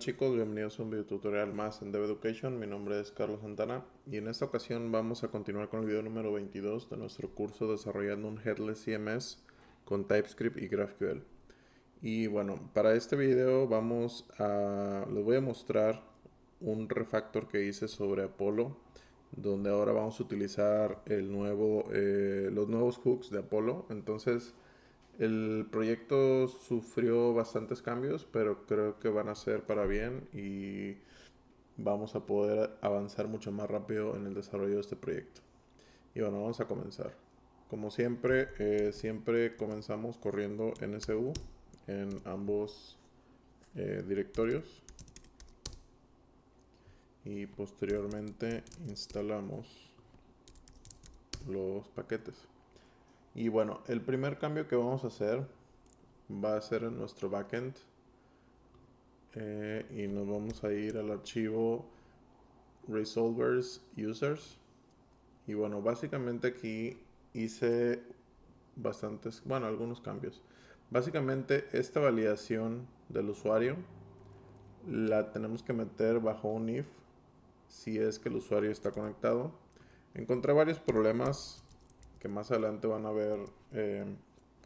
chicos? Bienvenidos a un video tutorial más en Dev Education. Mi nombre es Carlos Santana y en esta ocasión vamos a continuar con el video número 22 de nuestro curso desarrollando un Headless CMS con TypeScript y GraphQL. Y bueno, para este video les voy a mostrar un refactor que hice sobre Apollo, donde ahora vamos a utilizar los nuevos hooks de Apollo. Entonces, el proyecto sufrió bastantes cambios, pero creo que van a ser para bien y vamos a poder avanzar mucho más rápido en el desarrollo de este proyecto. Y bueno, vamos a comenzar. Como siempre, siempre comenzamos corriendo NSU en ambos directorios y posteriormente instalamos los paquetes. Y bueno, el primer cambio que vamos a hacer va a ser en nuestro backend y nos vamos a ir al archivo resolvers users. Y bueno, básicamente aquí hice algunos cambios. Básicamente esta validación del usuario la tenemos que meter bajo un if si es que el usuario está conectado. Encontré varios problemas que más adelante van a ver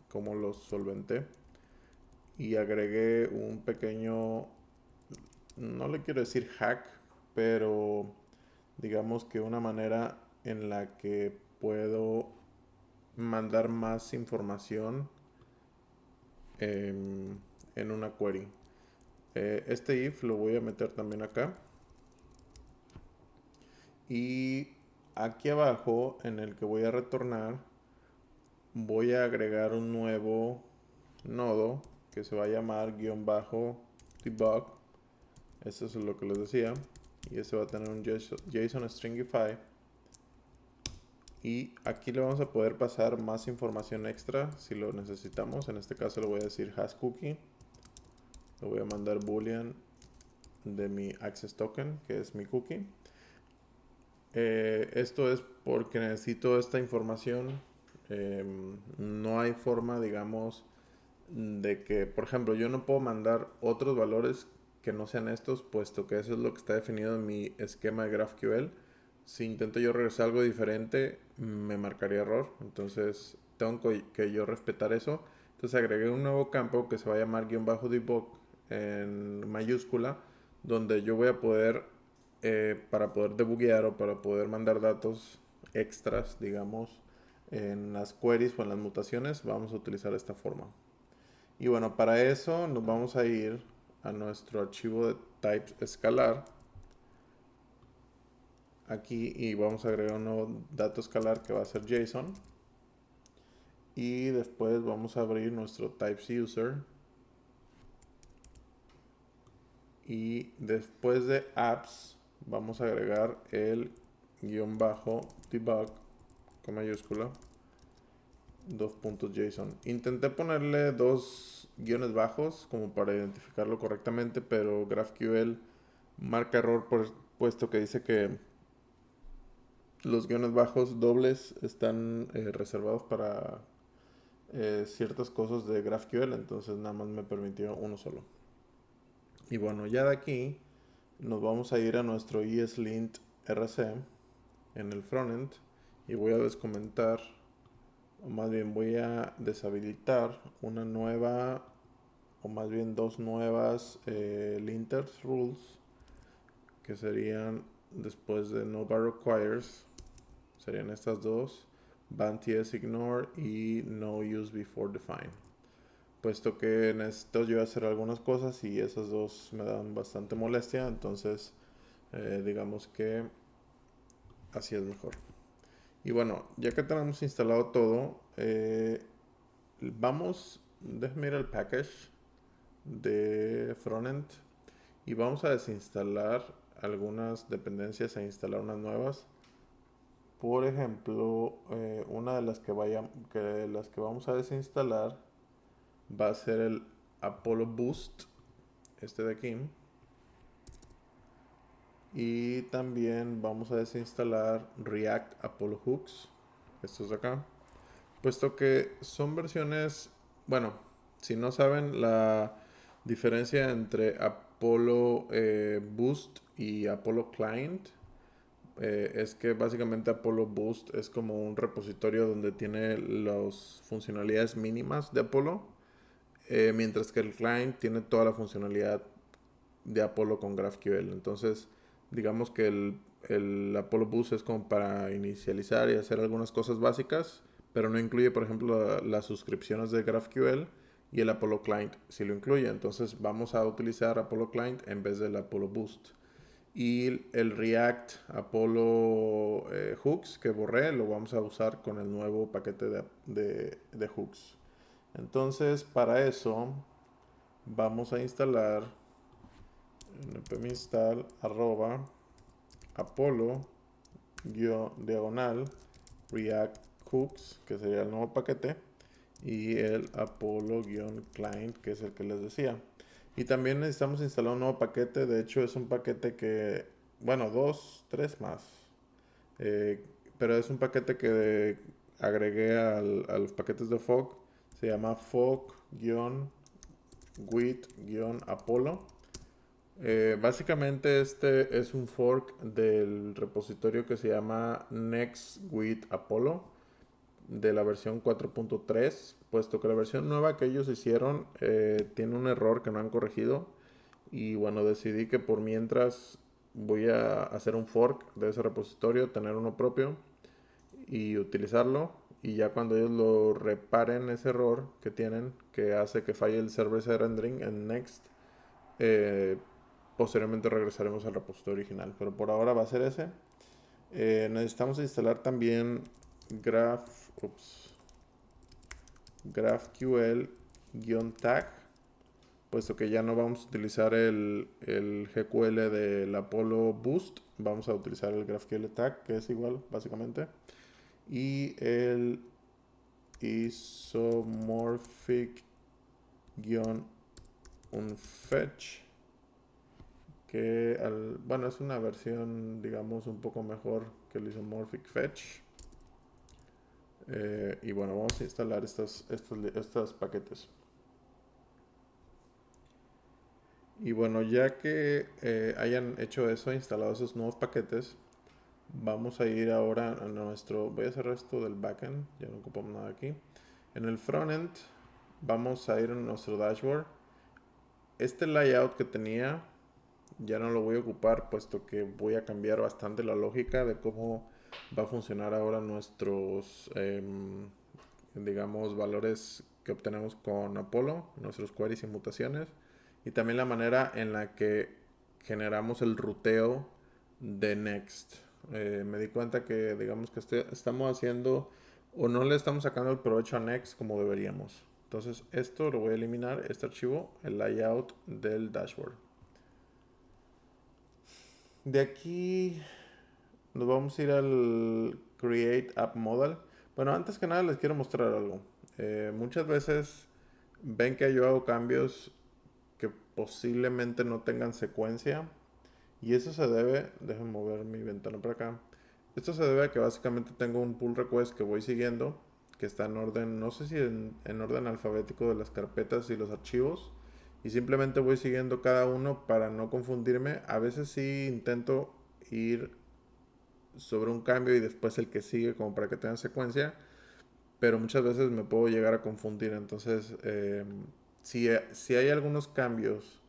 cómo los solventé. Y agregué un pequeño, no le quiero decir hack, pero digamos que una manera en la que puedo mandar más información en una query. Este if lo voy a meter también acá. Y aquí abajo, en el que voy a retornar, voy a agregar un nuevo nodo que se va a llamar --debug. Eso es lo que les decía. Y ese va a tener un JSON Stringify. Y aquí le vamos a poder pasar más información extra si lo necesitamos. En este caso le voy a decir hasCookie. Le voy a mandar boolean de mi access token, que es mi cookie. Esto es porque necesito esta información. No hay forma, digamos, de que, por ejemplo, yo no puedo mandar otros valores que no sean estos, puesto que eso es lo que está definido en mi esquema de GraphQL. Si intento yo regresar algo diferente, me marcaría error. Entonces, tengo que yo respetar eso. Entonces, agregué un nuevo campo que se va a llamar --debug en mayúscula, donde yo voy a poder, para poder debuguear o para poder mandar datos extras, digamos, en las queries o en las mutaciones, vamos a utilizar esta forma. Y bueno, para eso nos vamos a ir a nuestro archivo de types escalar. Aquí y vamos a agregar un nuevo dato escalar que va a ser JSON. Y después vamos a abrir nuestro types user. Y después de apps vamos a agregar el --debug con mayúscula 2.json. Intenté ponerle dos guiones bajos como para identificarlo correctamente, pero GraphQL marca error puesto que dice que los guiones bajos dobles están reservados para ciertas cosas de GraphQL, entonces nada más me permitió uno solo. Y bueno, ya de aquí nos vamos a ir a nuestro ESLint RC en el frontend y voy a descomentar, o más bien voy a deshabilitar una nueva, o más bien dos nuevas linters rules, que serían después de no bar requires, serían estas dos, ban_ts ignore y no use before define, puesto que necesito yo hacer algunas cosas y esas dos me dan bastante molestia, entonces digamos que así es mejor. Y bueno, ya que tenemos instalado todo, déjame ir al package de frontend y vamos a desinstalar algunas dependencias e instalar unas nuevas. Por ejemplo, una de las que vamos a desinstalar va a ser el Apollo Boost, este de aquí. Y también vamos a desinstalar React Apollo Hooks, estos de acá, puesto que son versiones, bueno, si no saben la diferencia entre Apollo Boost y Apollo Client. Es que básicamente Apollo Boost es como un repositorio donde tiene las funcionalidades mínimas de Apollo, mientras que el client tiene toda la funcionalidad de Apollo con GraphQL. Entonces, digamos que el Apollo Boost es como para inicializar y hacer algunas cosas básicas, pero no incluye, por ejemplo, las suscripciones de GraphQL, y el Apollo Client sí lo incluye. Entonces, vamos a utilizar Apollo Client en vez del Apollo Boost. Y el React Apollo Hooks que borré lo vamos a usar con el nuevo paquete de hooks. Entonces, para eso vamos a instalar npm install arroba apollo diagonal react hooks, que sería el nuevo paquete, y el apollo-client, que es el que les decía. Y también necesitamos instalar un nuevo paquete. De hecho, es un paquete que, bueno, dos, tres más. Eh, pero es un paquete que agregué a los paquetes de Fog. Se llama fog-with-apollo. Básicamente este es un fork del repositorio que se llama Next with Apollo de la versión 4.3, puesto que la versión nueva que ellos hicieron tiene un error que no han corregido. Y bueno, decidí que por mientras voy a hacer un fork de ese repositorio, tener uno propio y utilizarlo. Y ya cuando ellos lo reparen ese error que tienen, que hace que falle el server-side rendering en Next, eh, posteriormente regresaremos al repositorio original. Pero por ahora va a ser ese. Necesitamos instalar también GraphQL-tag, puesto que ya no vamos a utilizar el GQL del Apollo Boost, vamos a utilizar el GraphQL tag, que es igual básicamente, y el isomorphic-unfetch, que bueno, es una versión, digamos, un poco mejor que el isomorphic fetch. Y bueno, vamos a instalar estos paquetes. Y bueno, ya que hayan hecho eso, instalado esos nuevos paquetes, vamos a ir ahora a nuestro, voy a hacer esto del backend, ya no ocupamos nada aquí. En el frontend vamos a ir a nuestro dashboard. Este layout que tenía ya no lo voy a ocupar, puesto que voy a cambiar bastante la lógica de cómo va a funcionar ahora nuestros, digamos, valores que obtenemos con Apollo, nuestros queries y mutaciones, y también la manera en la que generamos el ruteo de Next. Me di cuenta que, digamos, que estamos haciendo o no le estamos sacando el provecho a Next como deberíamos. Entonces, esto lo voy a eliminar, este archivo, el layout del dashboard. De aquí nos vamos a ir al Create App Model. Bueno, antes que nada les quiero mostrar algo. Muchas veces ven que yo hago cambios que posiblemente no tengan secuencia. Y eso se debe, déjenme mover mi ventana para acá. Esto se debe a que básicamente tengo un pull request que voy siguiendo, que está en orden, no sé si en orden alfabético de las carpetas y los archivos. Y simplemente voy siguiendo cada uno para no confundirme. A veces sí intento ir sobre un cambio y después el que sigue como para que tenga secuencia, pero muchas veces me puedo llegar a confundir. Entonces, si hay algunos cambios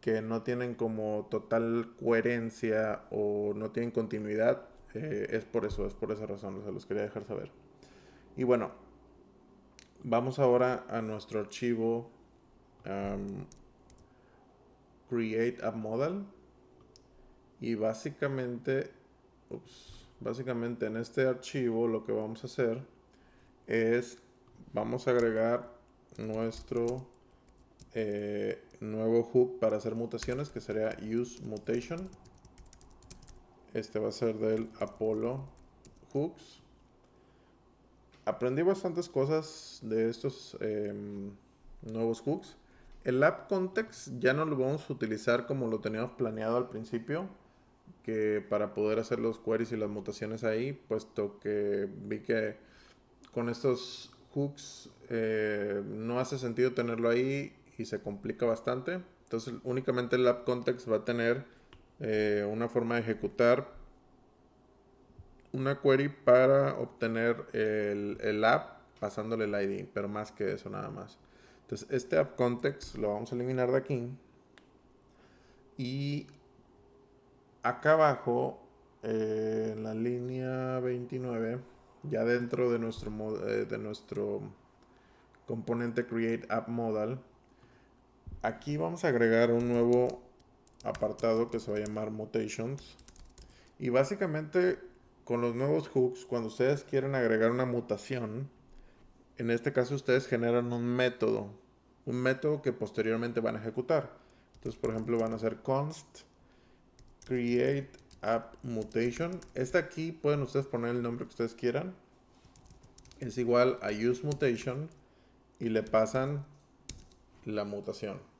que no tienen como total coherencia o no tienen continuidad, es por eso, es por esa razón, o sea, los quería dejar saber. Y bueno, vamos ahora a nuestro archivo Create App Model. Y básicamente en este archivo lo que vamos a hacer es, vamos a agregar nuestro nuevo hook para hacer mutaciones, que sería use mutation. Este va a ser del Apollo hooks. Aprendí bastantes cosas de estos nuevos hooks. El app context ya no lo vamos a utilizar como lo teníamos planeado al principio, que para poder hacer los queries y las mutaciones ahí, puesto que vi que con estos hooks no hace sentido tenerlo ahí y se complica bastante. Entonces únicamente el app context va a tener una forma de ejecutar una query para obtener el app pasándole el ID, pero más que eso nada más. Entonces este app context lo vamos a eliminar de aquí. Y acá abajo, en la línea 29, ya dentro de nuestro componente Create App Modal, aquí vamos a agregar un nuevo apartado que se va a llamar Mutations. Y básicamente con los nuevos hooks, cuando ustedes quieren agregar una mutación, en este caso ustedes generan un método que posteriormente van a ejecutar. Entonces, por ejemplo, van a hacer const create app mutation. Esta aquí pueden ustedes poner el nombre que ustedes quieran. Es igual a use mutation y le pasan la mutación.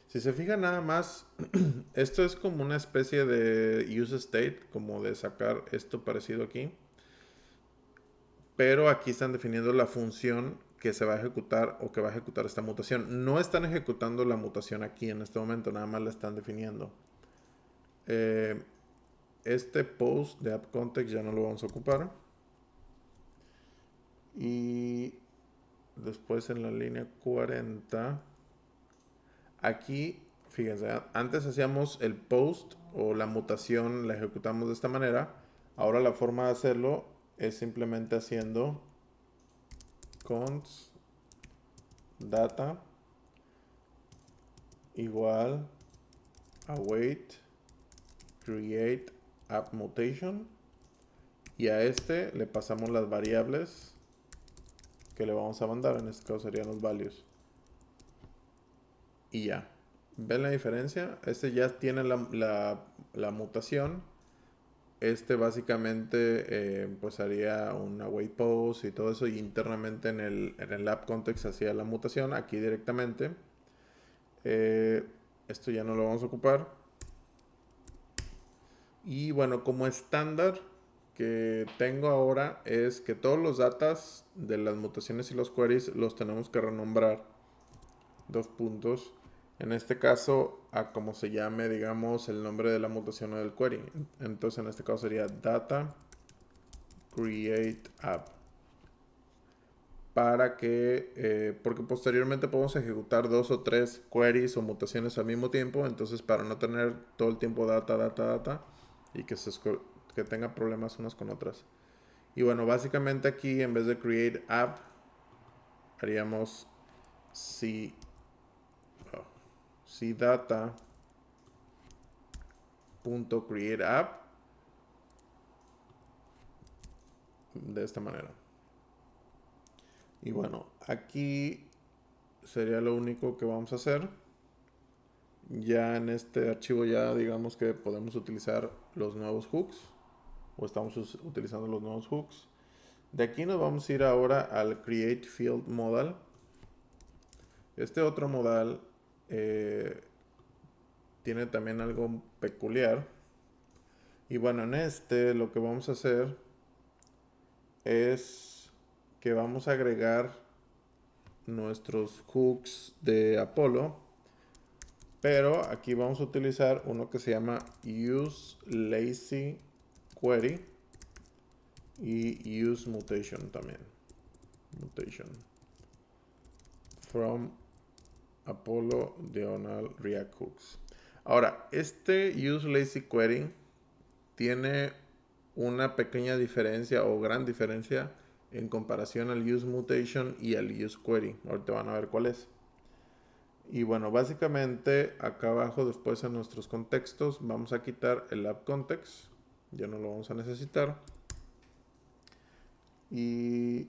Si se fijan nada más, esto es como una especie de use state, como de sacar esto parecido aquí. Pero aquí están definiendo la función que se va a ejecutar o que va a ejecutar esta mutación. No están ejecutando la mutación aquí en este momento, nada más la están definiendo. Este post de app context ya no lo vamos a ocupar. Y después en la línea 40, aquí, fíjense, antes hacíamos el post o la mutación, la ejecutamos de esta manera. Ahora la forma de hacerlo es simplemente haciendo const data igual await create app mutation, y a este le pasamos las variables que le vamos a mandar. En este caso serían los values. Y ya. ¿Ven la diferencia? Este ya tiene la mutación. Este básicamente pues haría un await post y todo eso. Y internamente en el app context hacía la mutación. Aquí directamente. Esto ya no lo vamos a ocupar. Y bueno, como estándar que tengo ahora es que todos los datas de las mutaciones y los queries los tenemos que renombrar. Dos puntos. En este caso, a como se llame, digamos, el nombre de la mutación o del query. Entonces, en este caso sería data create app. Para que, porque posteriormente podemos ejecutar 2 o 3 queries o mutaciones al mismo tiempo. Entonces, para no tener todo el tiempo data y que tenga problemas unas con otras. Y bueno, básicamente aquí en vez de create app, haríamos si data.createApp de esta manera. Y bueno, aquí sería lo único que vamos a hacer. Ya en este archivo ya digamos que podemos utilizar los nuevos hooks, o estamos utilizando los nuevos hooks. De aquí nos vamos a ir ahora al Create Field Modal. Este otro modal tiene también algo peculiar. Y bueno, en este lo que vamos a hacer es que vamos a agregar nuestros hooks de Apollo, pero aquí vamos a utilizar uno que se llama use lazy query y use mutation también. Mutation from Apollo diagonal React hooks. Ahora, este use lazy query tiene una pequeña diferencia o gran diferencia en comparación al use mutation y al use query. Ahorita van a ver cuál es. Y bueno, básicamente acá abajo después en nuestros contextos vamos a quitar el app context. Ya no lo vamos a necesitar. Y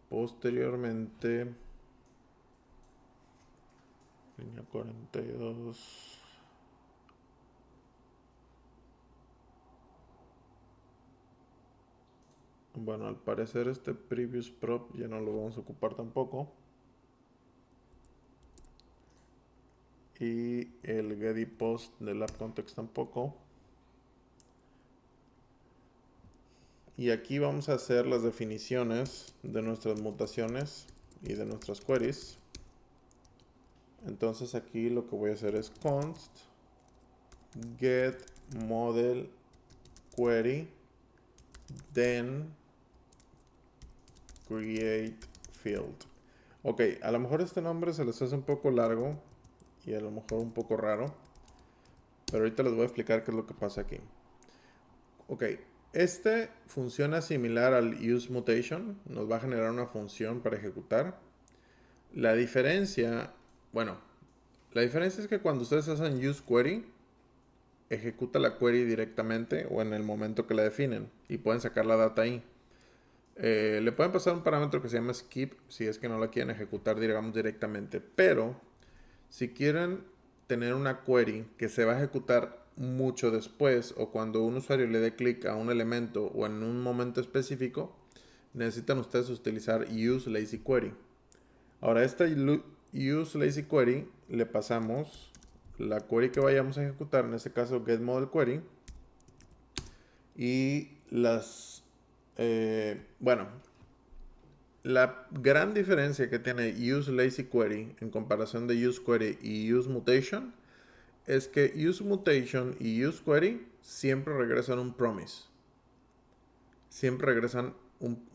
posteriormente, línea 42. Bueno, al parecer este previous prop ya no lo vamos a ocupar tampoco. Y el getty post del app context tampoco. Y aquí vamos a hacer las definiciones de nuestras mutaciones y de nuestras queries. Entonces aquí lo que voy a hacer es const get model query then create field. Ok, a lo mejor este nombre se les hace un poco largo y a lo mejor un poco raro, pero ahorita les voy a explicar qué es lo que pasa aquí. Ok, este funciona similar al useMutation, nos va a generar una función para ejecutar. La diferencia, bueno, la diferencia es que cuando ustedes hacen useQuery, ejecuta la query directamente o en el momento que la definen y pueden sacar la data ahí. Le pueden pasar un parámetro que se llama skip si es que no la quieren ejecutar, digamos, directamente. Pero si quieren tener una query que se va a ejecutar mucho después o cuando un usuario le dé clic a un elemento o en un momento específico, necesitan ustedes utilizar useLazyQuery. Ahora, esta useLazyQuery le pasamos la query que vayamos a ejecutar, en este caso getModelQuery, y bueno, la gran diferencia que tiene useLazyQuery en comparación de useQuery y useMutation es que useMutation y useQuery siempre regresan un promise. Siempre regresan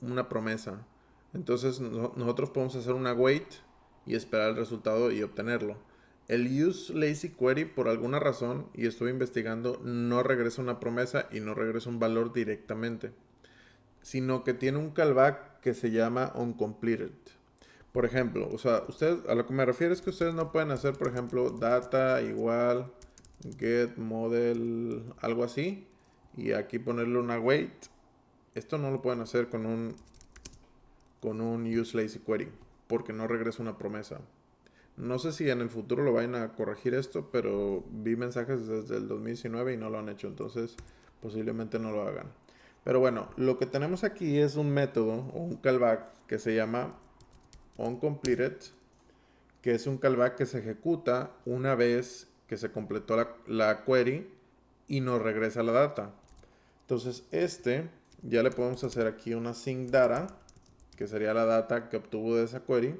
una promesa. Entonces nosotros podemos hacer una wait y esperar el resultado y obtenerlo. El useLazyQuery, por alguna razón, y estuve investigando, no regresa una promesa y no regresa un valor directamente, sino que tiene un callback que se llama onCompleted. Por ejemplo, o sea, ustedes, a lo que me refiero es que ustedes no pueden hacer, por ejemplo, data igual get model, algo así, y aquí ponerle una wait. Esto no lo pueden hacer con un useLazyQuery, porque no regresa una promesa. No sé si en el futuro lo vayan a corregir esto, pero vi mensajes desde el 2019 y no lo han hecho, entonces posiblemente no lo hagan. Pero bueno, lo que tenemos aquí es un método o un callback que se llama onCompleted, que es un callback que se ejecuta una vez que se completó la query y nos regresa la data. Entonces ya le podemos hacer aquí una sync data, que sería la data que obtuvo de esa query.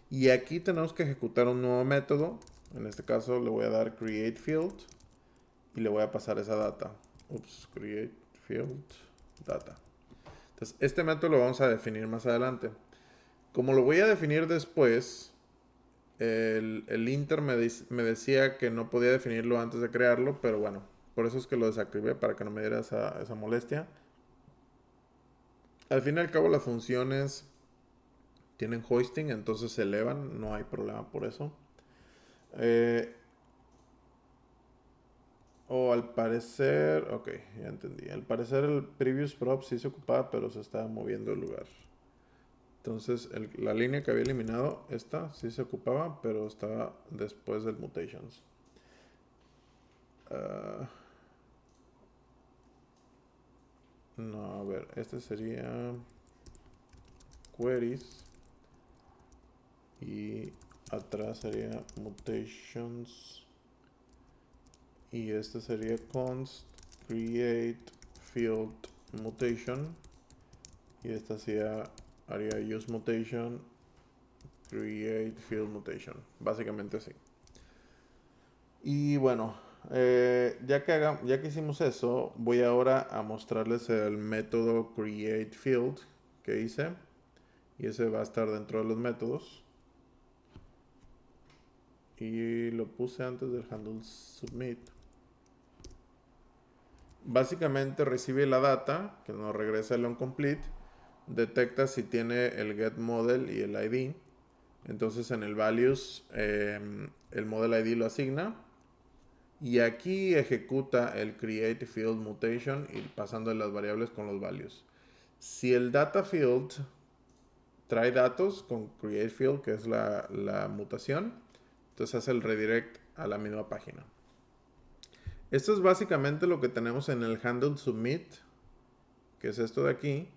Y aquí tenemos que ejecutar un nuevo método. En este caso le voy a dar create field y le voy a pasar esa data. Create field data. Entonces este método lo vamos a definir más adelante. Como lo voy a definir después, el Inter me decía que no podía definirlo antes de crearlo, pero bueno, por eso es que lo desactivé para que no me diera esa molestia. Al fin y al cabo las funciones tienen hoisting, entonces se elevan, no hay problema por eso. O al parecer, ok, ya entendí. Al parecer el previous prop sí se ocupaba, pero se estaba moviendo el lugar. Entonces la línea que había eliminado, esta sí se ocupaba, pero estaba después del mutations. No, a ver, este sería queries y atrás sería mutations y este sería const create field mutation y esta haría use mutation create field mutation, básicamente así. Y bueno, ya que hicimos eso, voy ahora a mostrarles el método create field que hice y ese va a estar dentro de los métodos y lo puse antes del handle submit. Básicamente recibe la data que nos regresa el onComplete, detecta si tiene el getModel y el ID. Entonces en el values el model ID lo asigna y aquí ejecuta el create field mutation y pasando las variables con los values. Si el data field trae datos con create field, que es la mutación, entonces hace el redirect a la misma página. Esto es básicamente lo que tenemos en el handle submit, que es esto de aquí,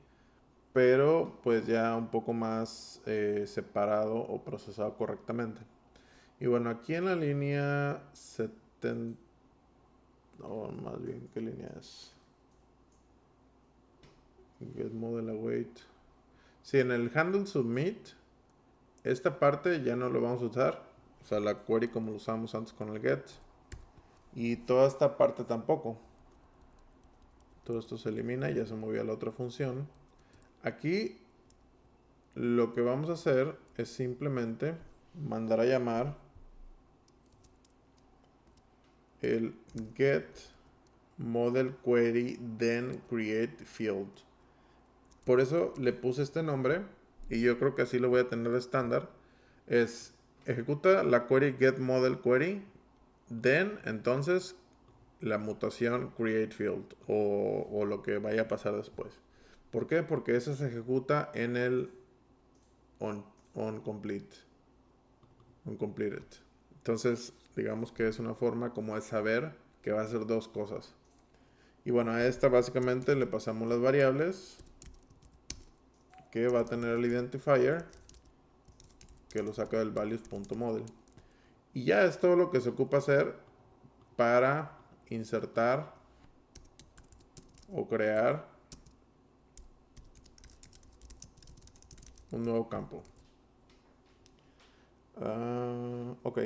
pero pues ya un poco más separado o procesado correctamente. Y bueno, aquí en la línea 70, o más bien, ¿qué línea es? Get model await. Sí, en el handle submit, esta parte ya no lo vamos a usar. O sea, la query como lo usamos antes con el get. Y toda esta parte tampoco. Todo esto se elimina y ya se movió a la otra función. Aquí lo que vamos a hacer es simplemente mandar a llamar el get model query then create field. Por eso le puse este nombre y yo creo que así lo voy a tener estándar. Es ejecuta la query get model query, then entonces la mutación create field o lo que vaya a pasar después. ¿Por qué? Porque eso se ejecuta en el onComplete. Uncompleted. Entonces, digamos que es una forma como de saber que va a hacer dos cosas. Y bueno, a esta básicamente le pasamos las variables que va a tener el identifier que lo saca del values.model. Y ya es todo lo que se ocupa hacer para insertar o crear un nuevo campo. Ok,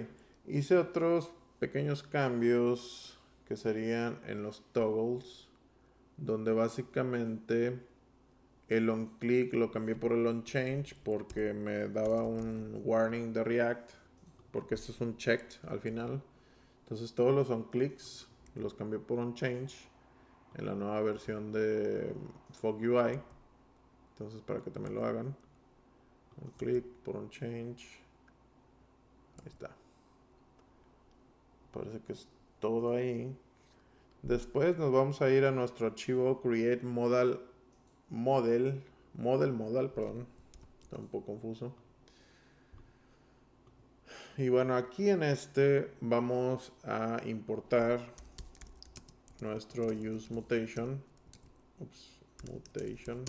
hice otros pequeños cambios que serían en los toggles, donde básicamente el onClick lo cambié por el onChange porque me daba un warning de React, porque esto es un checked al final. Entonces todos los onClicks los cambié por onChange en la nueva versión de Fog UI. Entonces para que también lo hagan, onClick por onChange. Ahí está. Parece que es todo ahí. Después nos vamos a ir a nuestro archivo create model, perdón. Está un poco confuso. Y bueno, aquí en este vamos a importar nuestro use mutation. Mutation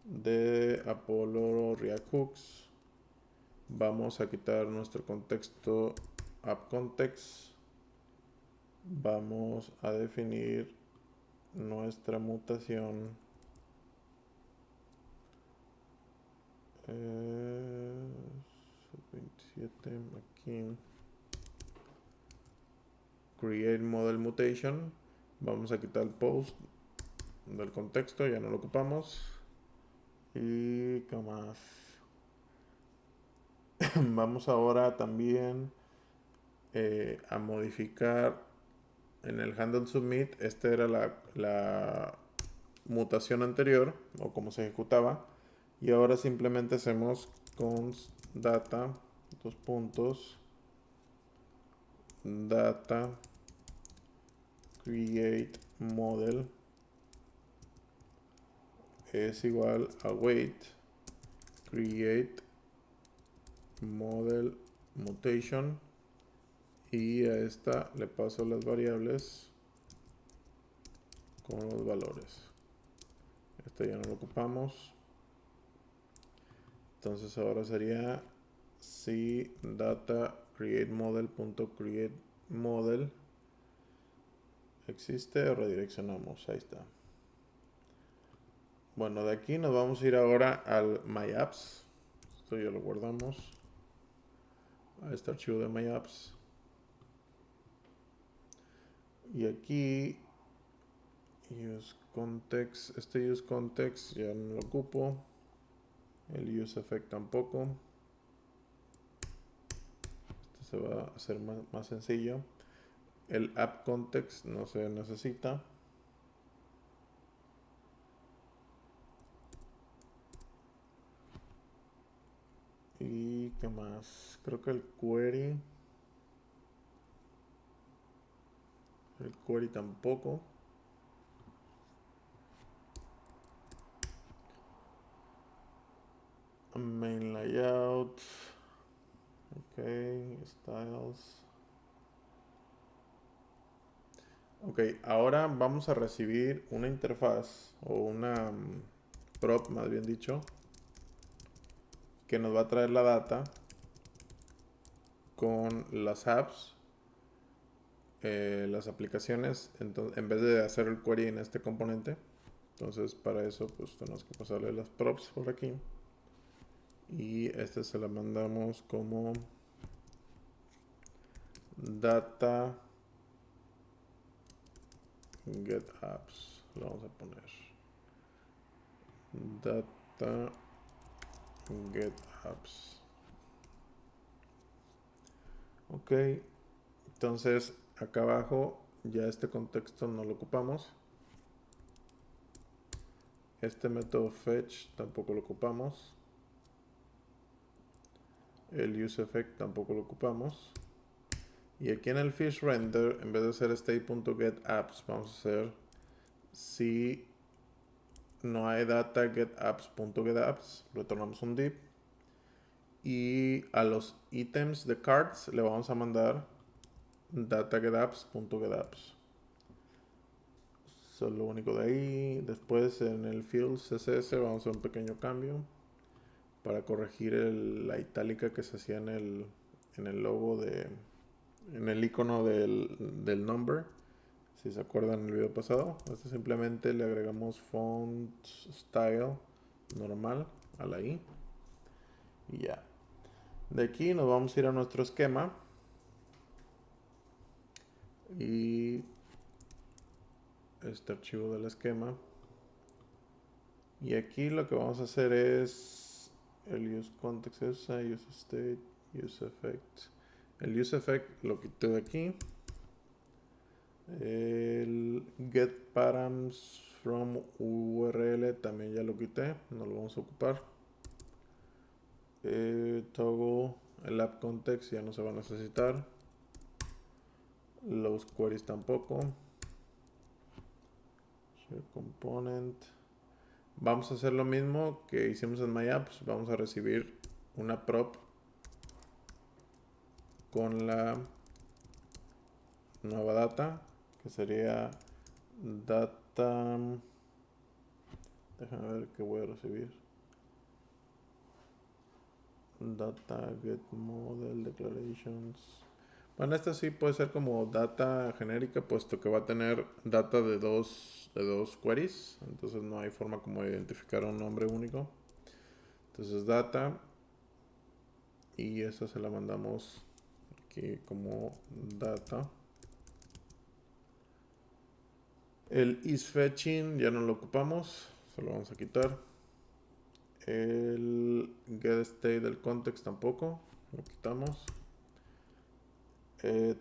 de Apollo React Hooks. Vamos a quitar nuestro contexto app context. Vamos a definir nuestra mutación 27 aquí, create model mutation. Vamos a quitar el post del contexto, ya no lo ocupamos. Y qué más. Vamos ahora también a modificar en el handle submit. Esta era la mutación anterior o cómo se ejecutaba, y ahora simplemente hacemos const data data create model es igual a wait create model mutation, y a esta le paso las variables con los valores. Este ya no lo ocupamos. Entonces ahora sería si data create model existe o redireccionamos. Ahí está. Bueno, de aquí nos vamos a ir ahora al myapps. Esto ya lo guardamos a este archivo de myapps. Y aquí use context, este use context ya no lo ocupo. El use effect tampoco. Este se va a hacer más sencillo. El app context no se necesita. Y qué más, creo que el query tampoco. Main layout, ok, styles. Ok, ahora vamos a recibir una interfaz o una prop, más bien dicho, que nos va a traer la data con las apps, las aplicaciones, entonces, en vez de hacer el query en este componente. Entonces para eso pues tenemos que pasarle las props por aquí, y este se la mandamos como data get apps. Lo vamos a poner data get apps. Ok, entonces acá abajo ya este contexto no lo ocupamos. Este método fetch tampoco lo ocupamos. El useEffect tampoco lo ocupamos. Y aquí en el fish render, en vez de hacer state.getApps, vamos a hacer si no hay data getApps.getApps, retornamos un div. Y a los ítems de cards le vamos a mandar data getApps.getApps. Eso es lo único de ahí. Después en el field CSS vamos a hacer un pequeño cambio para corregir la itálica que se hacía en el logo en el icono del number. Si se acuerdan en el video pasado, este simplemente le agregamos font style normal a la i y ya. De aquí nos vamos a ir a nuestro esquema y este archivo del esquema, y aquí lo que vamos a hacer es el use context, use state, use effect. El use effect lo quité de aquí. El get params from URL también ya lo quité, no lo vamos a ocupar. Toggle, el app context ya no se va a necesitar. Los queries tampoco. Share component. Vamos a hacer lo mismo que hicimos en MyApps. Vamos a recibir una prop con la nueva data, que sería data. Déjame ver qué voy a recibir. Data get model declarations. Bueno, esta sí puede ser como data genérica, puesto que va a tener data de dos queries. Entonces no hay forma como de identificar un nombre único. Entonces data. Y esta se la mandamos aquí como data. El isFetching ya no lo ocupamos, se lo vamos a quitar. El getState del context tampoco, lo quitamos.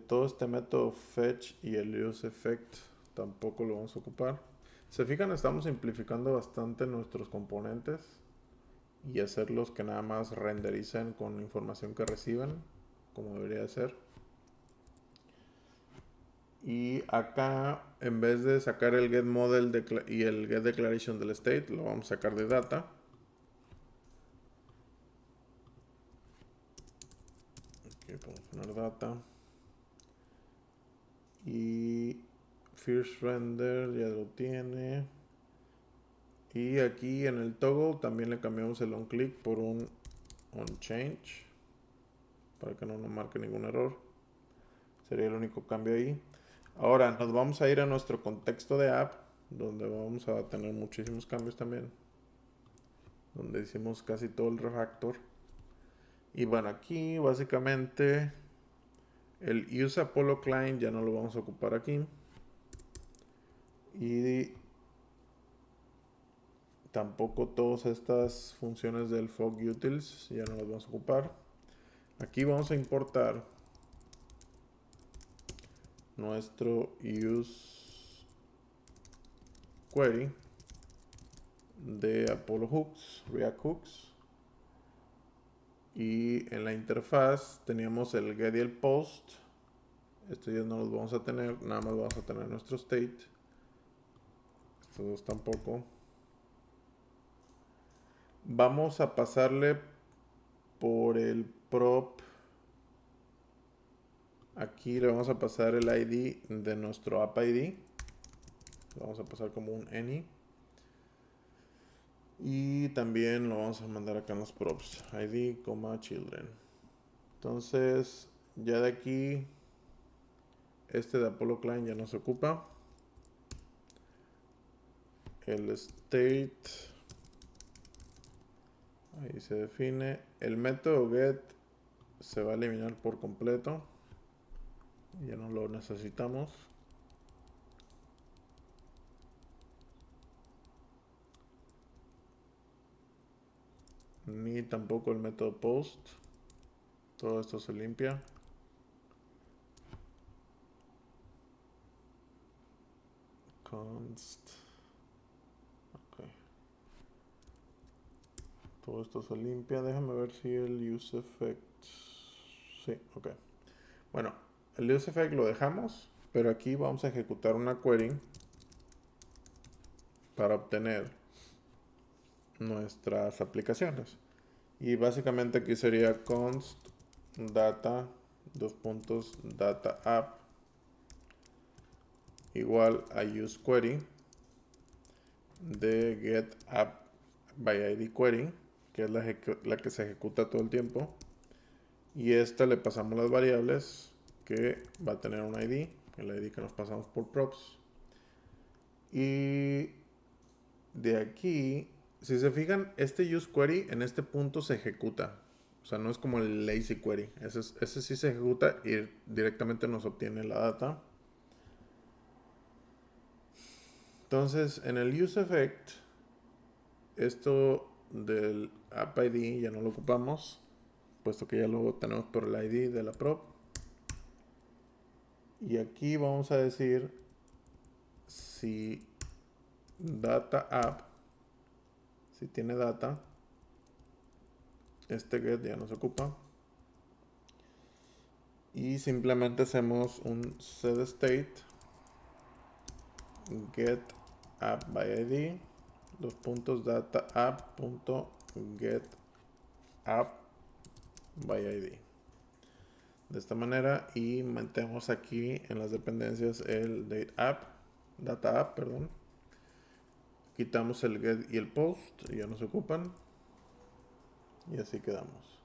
Todo este método fetch y el useEffect tampoco lo vamos a ocupar. Se fijan, estamos simplificando bastante nuestros componentes y hacerlos que nada más rendericen con información que reciben, como debería ser. Y acá, en vez de sacar el getModel y el getDeclaration del state, lo vamos a sacar de data. Aquí podemos poner data. Y first render ya lo tiene. Y aquí en el toggle también le cambiamos el onClick por un onChange, para que no nos marque ningún error. Sería el único cambio ahí. Ahora nos vamos a ir a nuestro contexto de app, donde vamos a tener muchísimos cambios también, donde hicimos casi todo el refactor. Y bueno, aquí básicamente el use Apollo client ya no lo vamos a ocupar aquí. Y tampoco todas estas funciones del fog utils ya no las vamos a ocupar. Aquí vamos a importar nuestro use query de Apollo Hooks, React Hooks. Y en la interfaz teníamos el get y el post. Esto ya no los vamos a tener, nada más vamos a tener nuestro state. Estos dos tampoco. Vamos a pasarle por el prop. Aquí le vamos a pasar el ID de nuestro app ID. Lo vamos a pasar como un any. Y también lo vamos a mandar acá en los props. ID, children. Entonces, ya de aquí, este de Apollo Client ya no se ocupa. El state, ahí se define. El método get se va a eliminar por completo. Ya no lo necesitamos. Ni tampoco el método post. Todo esto se limpia. Const. Ok. Todo esto se limpia. Déjame ver si el useEffect. Sí, ok. Bueno, el useEffect lo dejamos, pero aquí vamos a ejecutar una query para obtener nuestras aplicaciones. Y básicamente aquí sería const data data app igual a useQuery de get app by id query, que es la que se ejecuta todo el tiempo, y esta le pasamos las variables que va a tener un id, el id que nos pasamos por props. Y de aquí, si se fijan, este useQuery en este punto se ejecuta. O sea, no es como el lazy query. Ese sí se ejecuta y directamente nos obtiene la data. Entonces, en el useEffect, esto del app ID ya no lo ocupamos, puesto que ya lo tenemos por el ID de la prop. Y aquí vamos a decir si data app, si tiene data, este get ya no se ocupa. Y simplemente hacemos un setState get app by id data app get app by id de esta manera, y metemos aquí en las dependencias el data app, perdón. Quitamos el get y el post, ya no se ocupan, y así quedamos.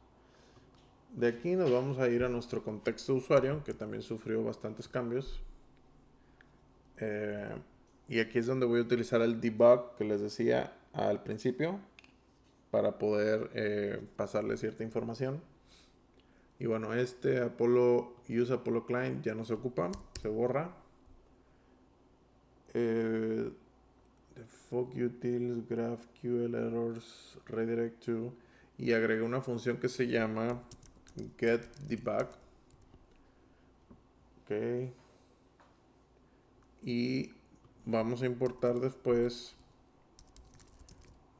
De aquí nos vamos a ir a nuestro contexto de usuario, que también sufrió bastantes cambios. Y aquí es donde voy a utilizar el debug que les decía al principio para poder pasarle cierta información. Y bueno, este use Apollo client ya no se ocupa, se borra. The fog utils GraphQL errors redirect to, y agregué una función que se llama getDebug. Ok. Y vamos a importar después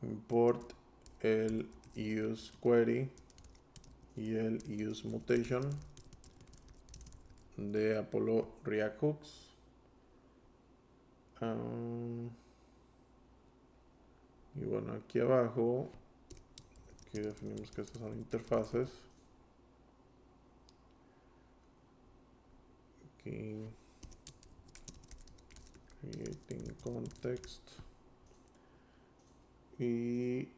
import el useQuery y el useMutation de Apollo React Hooks. Y bueno, aquí abajo, aquí definimos que estas son interfaces. Aquí, creating context. Y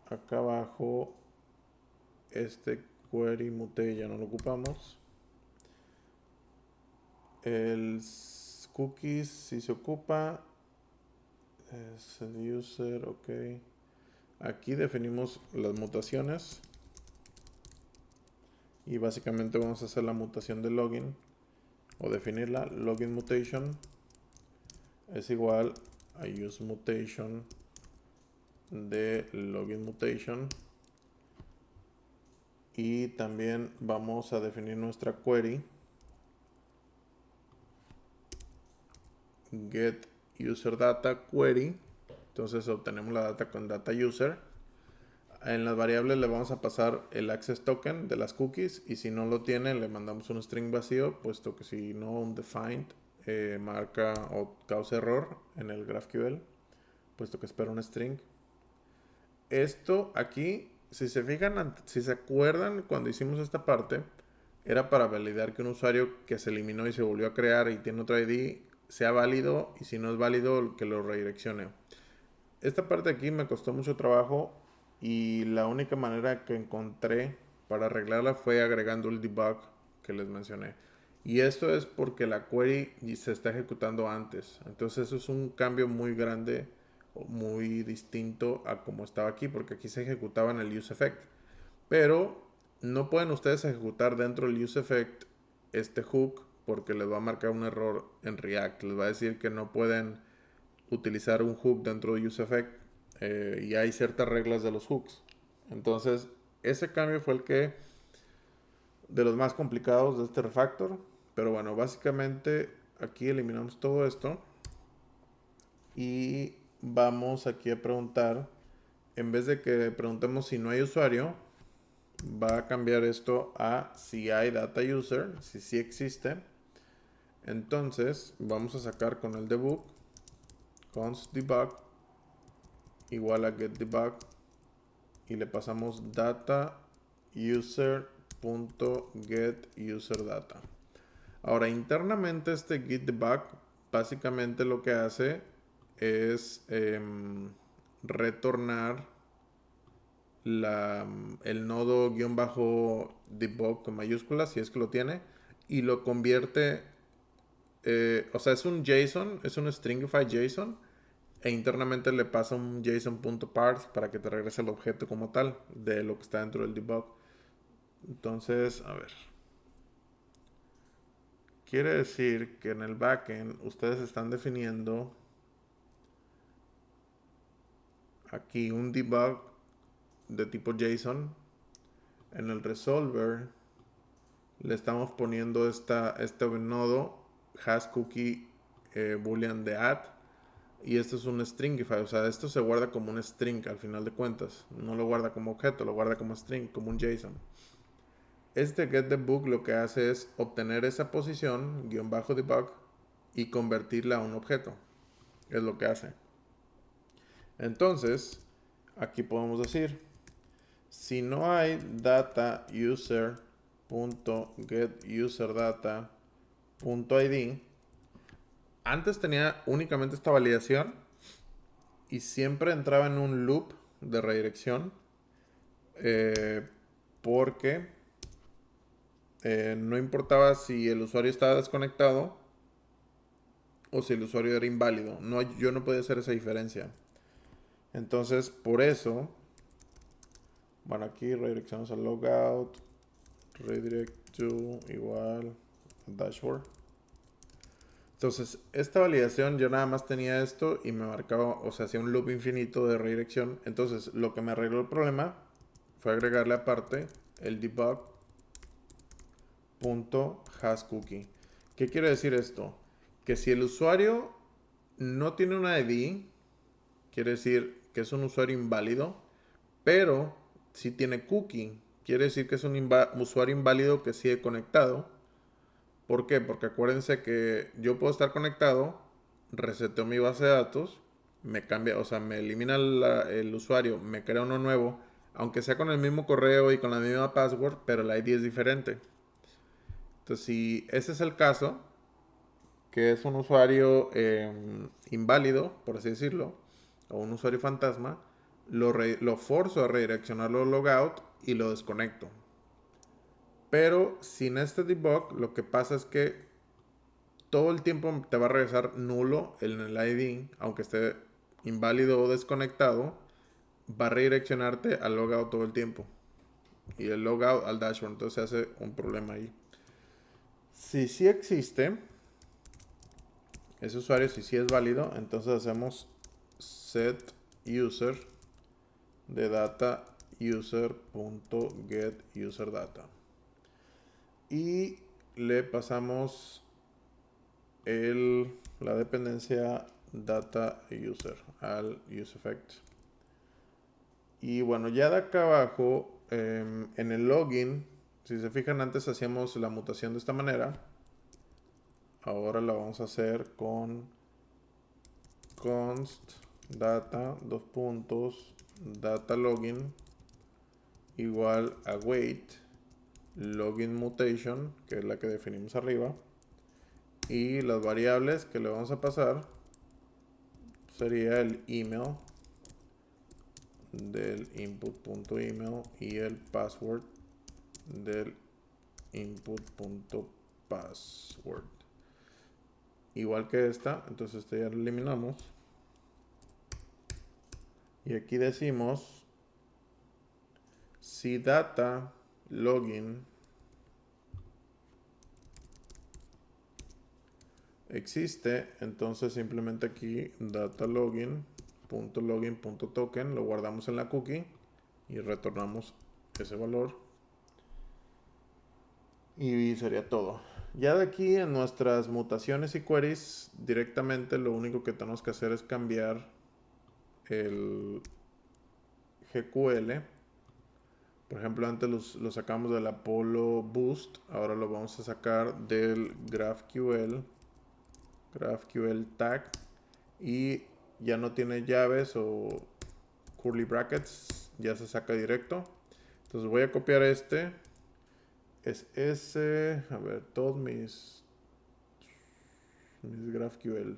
acá abajo, este query mute ya no lo ocupamos. El cookies si se ocupa. Es el user, ok. Aquí definimos las mutaciones. Y básicamente vamos a hacer la mutación de login. O definirla. Login mutation es igual a use mutation de login mutation. Y también vamos a definir nuestra query. Get user data query. Entonces obtenemos la data con data user. En las variables le vamos a pasar el access token de las cookies, y si no lo tiene le mandamos un string vacío, puesto que si no undefined marca o causa error en el GraphQL, puesto que espera un string. Esto aquí, si se fijan, si se acuerdan cuando hicimos esta parte, era para validar que un usuario que se eliminó y se volvió a crear y tiene otro ID sea válido, y si no es válido que lo redireccione. Esta parte aquí me costó mucho trabajo, y la única manera que encontré para arreglarla fue agregando el debug que les mencioné. Y esto es porque la query se está ejecutando antes. Entonces eso es un cambio muy grande, muy distinto a como estaba aquí, porque aquí se ejecutaba en el useEffect. Pero no pueden ustedes ejecutar dentro del useEffect este hook porque les va a marcar un error en React. Les va a decir que no pueden utilizar un hook dentro de UseEffect y hay ciertas reglas de los hooks. Entonces, ese cambio fue el que de los más complicados de este refactor. Pero bueno, básicamente aquí eliminamos todo esto y vamos aquí a preguntar, en vez de que preguntemos si no hay usuario, va a cambiar esto a si hay data user, si sí existe. Entonces vamos a sacar con el debug const debug igual a get debug y le pasamos data user.get user data. Ahora internamente este get debug básicamente lo que hace es retornar el nodo guión bajo debug con mayúsculas, si es que lo tiene, y lo convierte, o sea, es un JSON, es un stringify JSON, e internamente le pasa un JSON.parse para que te regrese el objeto como tal de lo que está dentro del debug. Entonces, a ver. Quiere decir que en el backend ustedes están definiendo aquí un debug de tipo JSON. En el resolver le estamos poniendo este nodo has cookie boolean de add y esto es un stringify, o sea, esto se guarda como un string al final de cuentas, no lo guarda como objeto, lo guarda como string, como un JSON. Este getDebug lo que hace es obtener esa posición guión bajo debug y convertirla a un objeto, es lo que hace. Entonces aquí podemos decir, si no hay data user.getUserData.id, antes tenía únicamente esta validación y siempre entraba en un loop de redirección porque no importaba si el usuario estaba desconectado o si el usuario era inválido. No, yo no podía hacer esa diferencia. Entonces, por eso, bueno, aquí redireccionamos al logout, redirect to igual dashboard. Entonces, esta validación yo nada más tenía esto y me marcaba, o sea, hacía un loop infinito de redirección. Entonces, lo que me arregló el problema fue agregarle aparte el debug.hasCookie. ¿Qué quiere decir esto? Que si el usuario no tiene una ID, quiere decir que es un usuario inválido, pero si tiene cookie, quiere decir que es un usuario inválido que sigue conectado. ¿Por qué? Porque acuérdense que yo puedo estar conectado, reseteo mi base de datos, me cambia, o sea, me elimina el usuario, me crea uno nuevo, aunque sea con el mismo correo y con la misma password, pero la ID es diferente. Entonces, si ese es el caso, que es un usuario inválido, por así decirlo, o un usuario fantasma, lo forzo a redireccionarlo al logout y lo desconecto. Pero sin este debug, lo que pasa es que todo el tiempo te va a regresar nulo en el ID, aunque esté inválido o desconectado, va a redireccionarte al logout todo el tiempo. Y el logout al dashboard, entonces se hace un problema ahí. Si sí existe ese usuario, si sí es válido, entonces hacemos set user de data user.getUserData y le pasamos la dependencia data user al useEffect. Y bueno, ya de acá abajo en el login, si se fijan, antes hacíamos la mutación de esta manera, ahora la vamos a hacer con const data data login igual a wait login mutation, que es la que definimos arriba, y las variables que le vamos a pasar sería el email del input.email y el password del input.password, igual que esta. Entonces este ya lo eliminamos y aquí decimos si data login existe, entonces simplemente aquí datalogin.login.token lo guardamos en la cookie y retornamos ese valor y sería todo. Ya de aquí en nuestras mutaciones y queries directamente lo único que tenemos que hacer es cambiar el GQL. Por ejemplo, antes lo sacamos del Apollo Boost, ahora lo vamos a sacar del GraphQL tag, y ya no tiene llaves o curly brackets, ya se saca directo. Entonces voy a copiar este, es ese, a ver, todos mis GraphQL.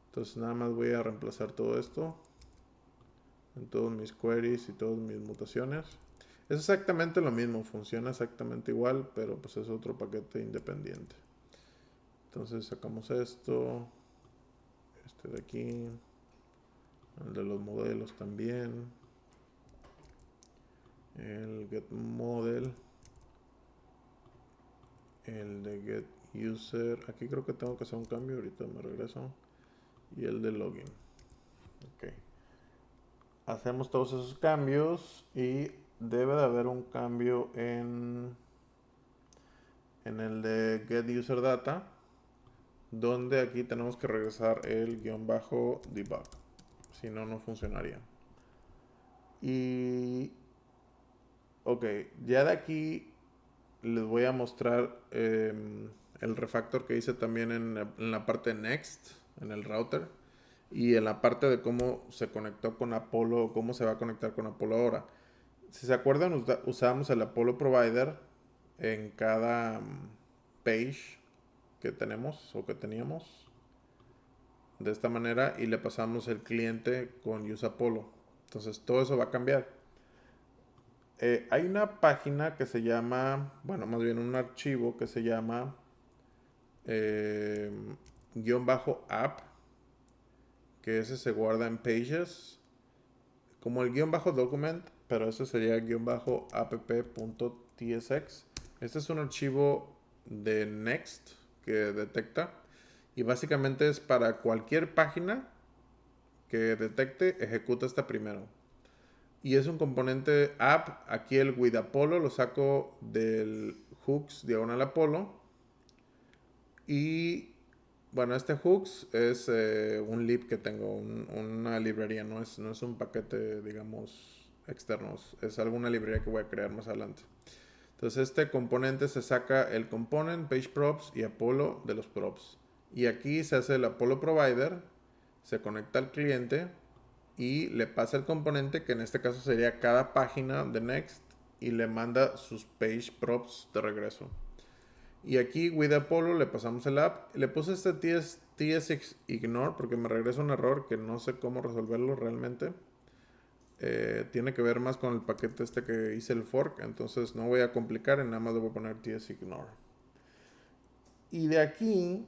Entonces nada más voy a reemplazar todo esto en todos mis queries y todas mis mutaciones. Es exactamente lo mismo, funciona exactamente igual, pero pues es otro paquete independiente. Entonces sacamos esto, este de aquí, el de los modelos también, el get model, el de get user, aquí creo que tengo que hacer un cambio, ahorita me regreso, y el de login. Ok. Hacemos todos esos cambios y debe de haber un cambio en el de get user data, donde aquí tenemos que regresar el --debug, si no, no funcionaría. Y ok, ya de aquí les voy a mostrar el refactor que hice también en la parte de Next, en el router, y en la parte de cómo se conectó con Apollo, cómo se va a conectar con Apollo ahora. Si se acuerdan, usábamos el Apollo Provider en cada page que tenemos o que teníamos de esta manera, y le pasamos el cliente con Use Apollo. Entonces todo eso va a cambiar. Hay una página que se llama, bueno, más bien un archivo que se llama --app, que ese se guarda en pages, como el --document, pero ese sería --app.tsx. Este es un archivo de Next que detecta, y básicamente es para cualquier página que detecte, ejecuta esta primero. Y es un componente app. Aquí el with Apollo lo saco del hooks diagonal Apollo. Y bueno, este hooks es un lib que tengo, una librería, no es un paquete, digamos, externo. Es alguna librería que voy a crear más adelante. Entonces este componente se saca el component, page props y Apollo de los props. Y aquí se hace el Apollo provider, se conecta al cliente y le pasa el componente, que en este caso sería cada página de Next, y le manda sus page props de regreso. Y aquí with Apollo le pasamos el app. Le puse este TS ignore porque me regresa un error que no sé cómo resolverlo realmente. Tiene que ver más con el paquete este que hice el fork, entonces no voy a complicar, nada más le voy a poner TS ignore. Y de aquí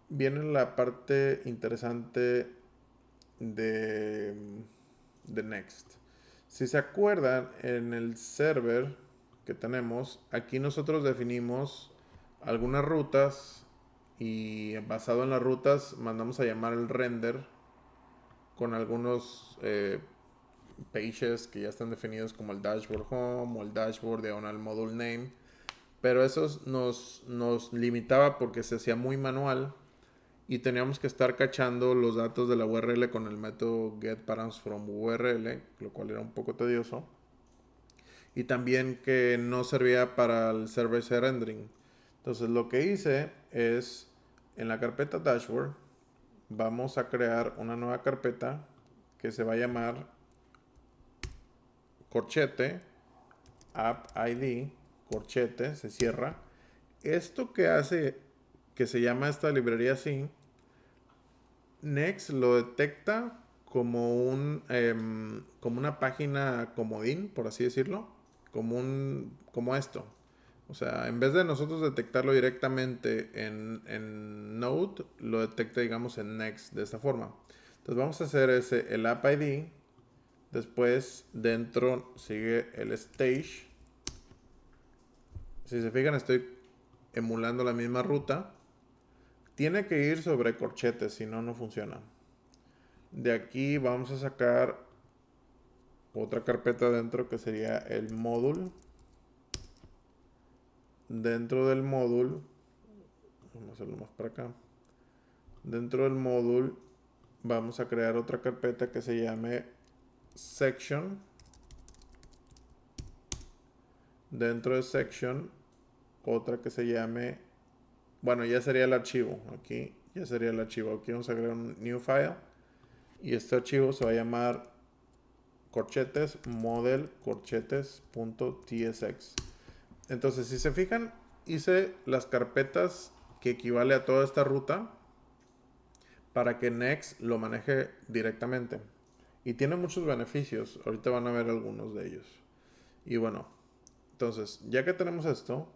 viene la parte interesante de Next. Si se acuerdan, en el server que tenemos, aquí nosotros definimos algunas rutas, y basado en las rutas mandamos a llamar el render con algunos pages que ya están definidos, como el dashboard home o el dashboard diagonal module name, pero eso nos limitaba porque se hacía muy manual y teníamos que estar cachando los datos de la URL con el método getParameters lo cual era un poco tedioso. Y también que no servía para el server-side rendering. Entonces lo que hice es, en la carpeta dashboard, vamos a crear una nueva carpeta que se va a llamar corchete, app ID, corchete, se cierra. Esto que hace que se llama esta librería así, Next lo detecta como como una página comodín, por así decirlo, como esto. O sea, en vez de nosotros detectarlo directamente en Node, lo detecta, digamos, en Next de esta forma. Entonces vamos a hacer el app ID. Después dentro sigue el stage. Si se fijan, estoy emulando la misma ruta. Tiene que ir sobre corchetes, si no, no funciona. De aquí vamos a sacar otra carpeta dentro que sería el módulo. Dentro del módulo, vamos a hacerlo más para acá. Dentro del módulo vamos a crear otra carpeta que se llame section. Dentro de section, otra que se llame, bueno, ya sería el archivo. Aquí ya sería el archivo. Aquí vamos a crear un new file. Y este archivo se va a llamar corchetes model corchetes.tsx. Entonces, si se fijan, hice las carpetas que equivale a toda esta ruta para que Next lo maneje directamente. Y tiene muchos beneficios. Ahorita van a ver algunos de ellos. Y bueno, entonces, ya que tenemos esto,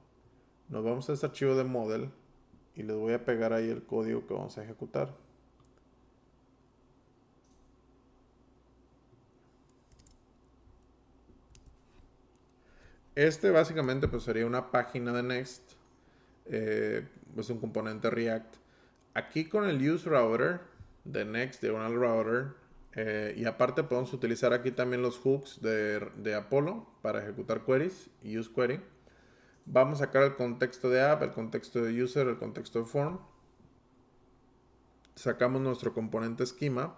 nos vamos a este archivo de model y les voy a pegar ahí el código que vamos a ejecutar. Este básicamente pues sería una página de Next. Es un componente React. Aquí con el use router de Next, diagonal router, y aparte podemos utilizar aquí también los hooks de Apollo para ejecutar queries y use query. Vamos a sacar el contexto de app, el contexto de user, el contexto de form. Sacamos nuestro componente schema.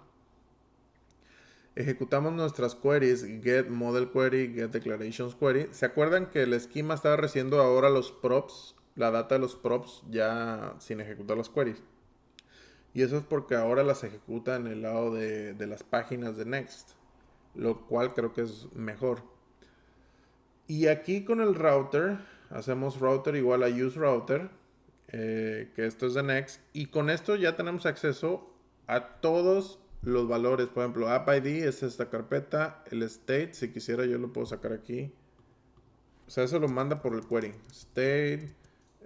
Ejecutamos nuestras queries, get model query, get declarations query. ¿Se acuerdan que el esquema estaba recibiendo ahora los props, la data de los props ya sin ejecutar las queries? Y eso es porque ahora las ejecuta en el lado de las páginas de Next, lo cual creo que es mejor. Y aquí con el router, hacemos router igual a use router, que esto es de Next, y con esto ya tenemos acceso a todos los valores. Por ejemplo, app ID es esta carpeta, el state, si quisiera yo lo puedo sacar aquí. O sea, eso lo manda por el query. State,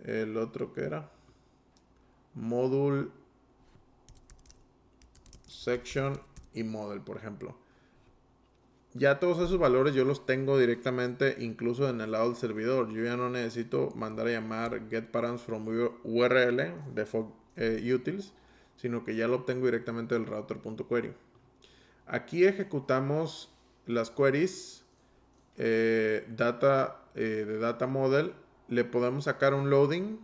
el otro que era, module, section y model, por ejemplo. Ya todos esos valores yo los tengo directamente incluso en el lado del servidor. Yo ya no necesito mandar a llamar getParams from URL default utils, sino que ya lo obtengo directamente del router.query. Aquí ejecutamos las queries de data model. Le podemos sacar un loading.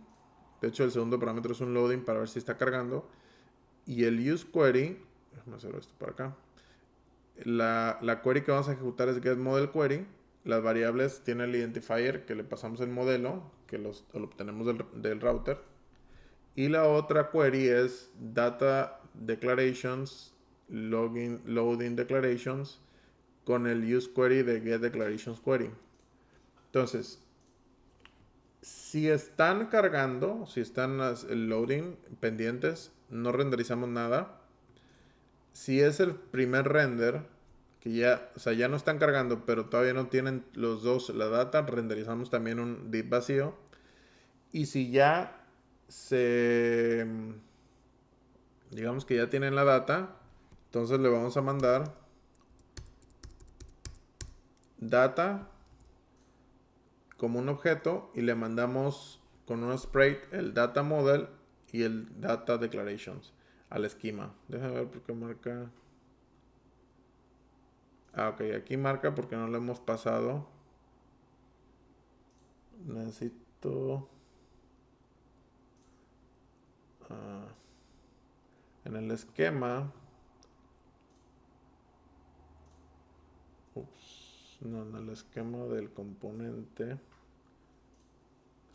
De hecho, el segundo parámetro es un loading para ver si está cargando. Y el use query, déjame hacer esto para acá. La query que vamos a ejecutar es getModelQuery. Las variables tienen el identifier que le pasamos el modelo, que lo obtenemos del router. Y la otra query es data declarations, loading declarations, con el use query de getDeclarationsQuery. Entonces, si están cargando, si están el loading pendientes, no renderizamos nada. Si es el primer render, que ya, o sea, ya no están cargando, pero todavía no tienen los dos la data, renderizamos también un div vacío. Y si ya digamos que ya tienen la data, entonces le vamos a mandar data como un objeto y le mandamos con un sprite el data model y el data declarations al esquema. Déjame ver por qué marca. Ah, ok, aquí marca porque no lo hemos pasado. Necesito en el esquema. No, en el esquema del componente.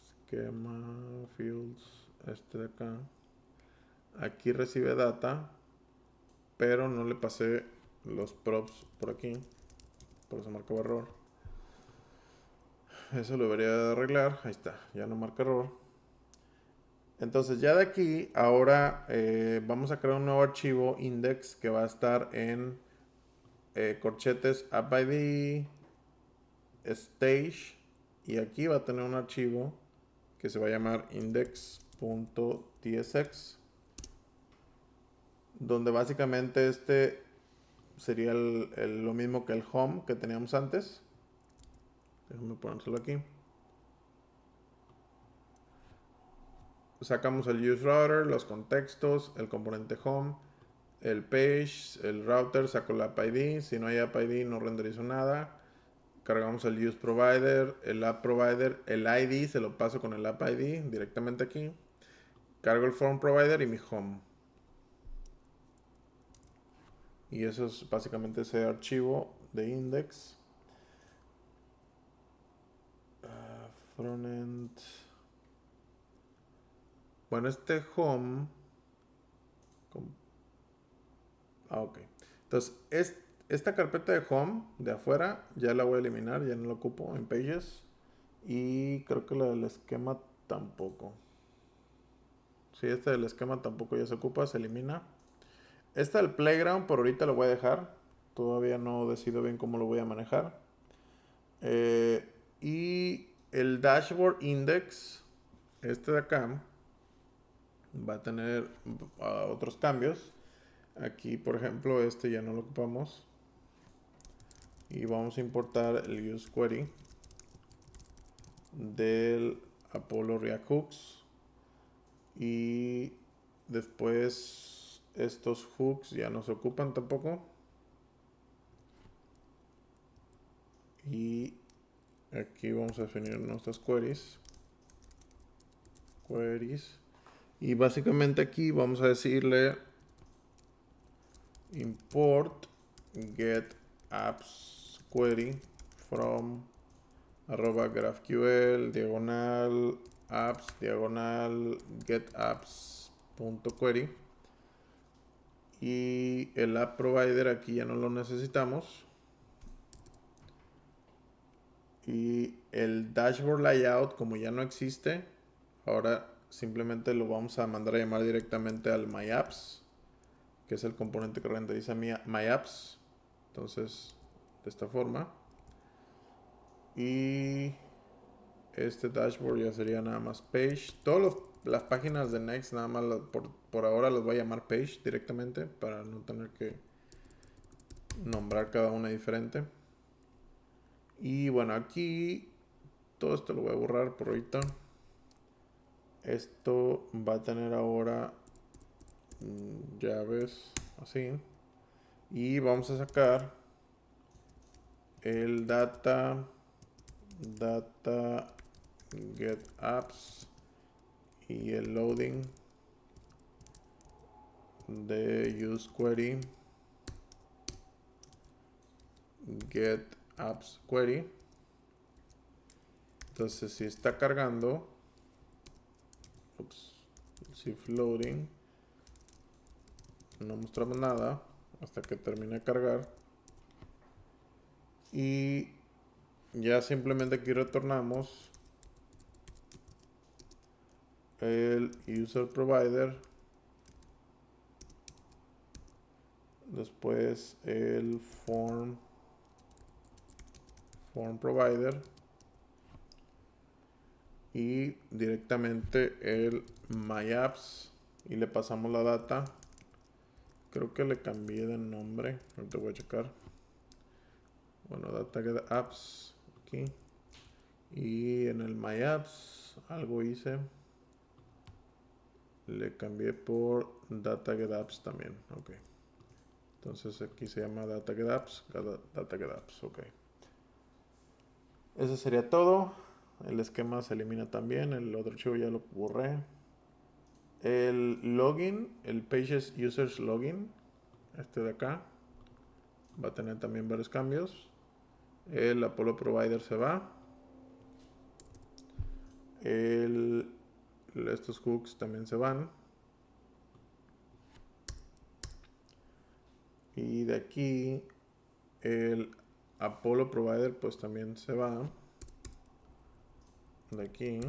Esquema fields, este de acá. Aquí recibe data, pero no le pasé los props por aquí. Por eso marcaba error. Eso lo debería de arreglar. Ahí está, ya no marca error. Entonces ya de aquí, ahora vamos a crear un nuevo archivo index que va a estar en corchetes app ID stage, y aquí va a tener un archivo que se va a llamar index.tsx, donde básicamente este sería lo mismo que el home que teníamos antes. Déjame ponérselo aquí. sacamos el use router, los contextos, el componente home, el page, el router, saco el app ID. Si no hay app ID no renderizo nada. Cargamos el use provider, el app provider, el ID se lo paso con el app ID directamente aquí. Cargo el form provider y mi home. Y eso es básicamente ese archivo de index. Frontend. Bueno, este home. Ok. Entonces, esta carpeta de home de afuera ya la voy a eliminar, ya no la ocupo en pages. Y creo que la del esquema tampoco. Sí, esta del esquema tampoco ya se ocupa, se elimina. Esta del playground por ahorita lo voy a dejar. Todavía no decido bien cómo lo voy a manejar. Y el dashboard index, este de acá, va a tener otros cambios. Aquí, por ejemplo, este ya no lo ocupamos. Y vamos a importar el use query del Apollo React Hooks. Y después estos hooks ya no se ocupan tampoco. Y aquí vamos a definir nuestras queries. Y básicamente aquí vamos a decirle import get apps query from @graphql diagonal apps diagonal get apps.query. Y el app provider aquí ya no lo necesitamos. Y el dashboard layout, como ya no existe, ahora simplemente lo vamos a mandar a llamar directamente al myapps, que es el componente que renderiza myapps. Entonces, de esta forma. Y este dashboard ya sería nada más page. Todas las páginas de Next nada más por ahora las voy a llamar page directamente para no tener que nombrar cada una diferente. Y bueno, aquí todo esto lo voy a borrar por ahorita. Esto va a tener ahora llaves así. Y vamos a sacar el data get apps y el loading de use query get apps query. Entonces si está cargando, si loading, no mostramos nada hasta que termine de cargar. Y ya simplemente aquí retornamos el user provider, después el form provider y directamente el myapps y le pasamos la data. Creo que le cambié de nombre, ahorita voy a checar. Bueno, data get apps aquí y en el myapps algo hice, le cambié por data get apps también. Ok, entonces aquí se llama data get apps, ok. Eso sería todo. El esquema se elimina también. El otro archivo ya lo borré. El login, el pages users login, este de acá, va a tener también varios cambios. El Apollo provider se va. Estos hooks también se van. Y de aquí el Apollo provider pues también se va. De aquí.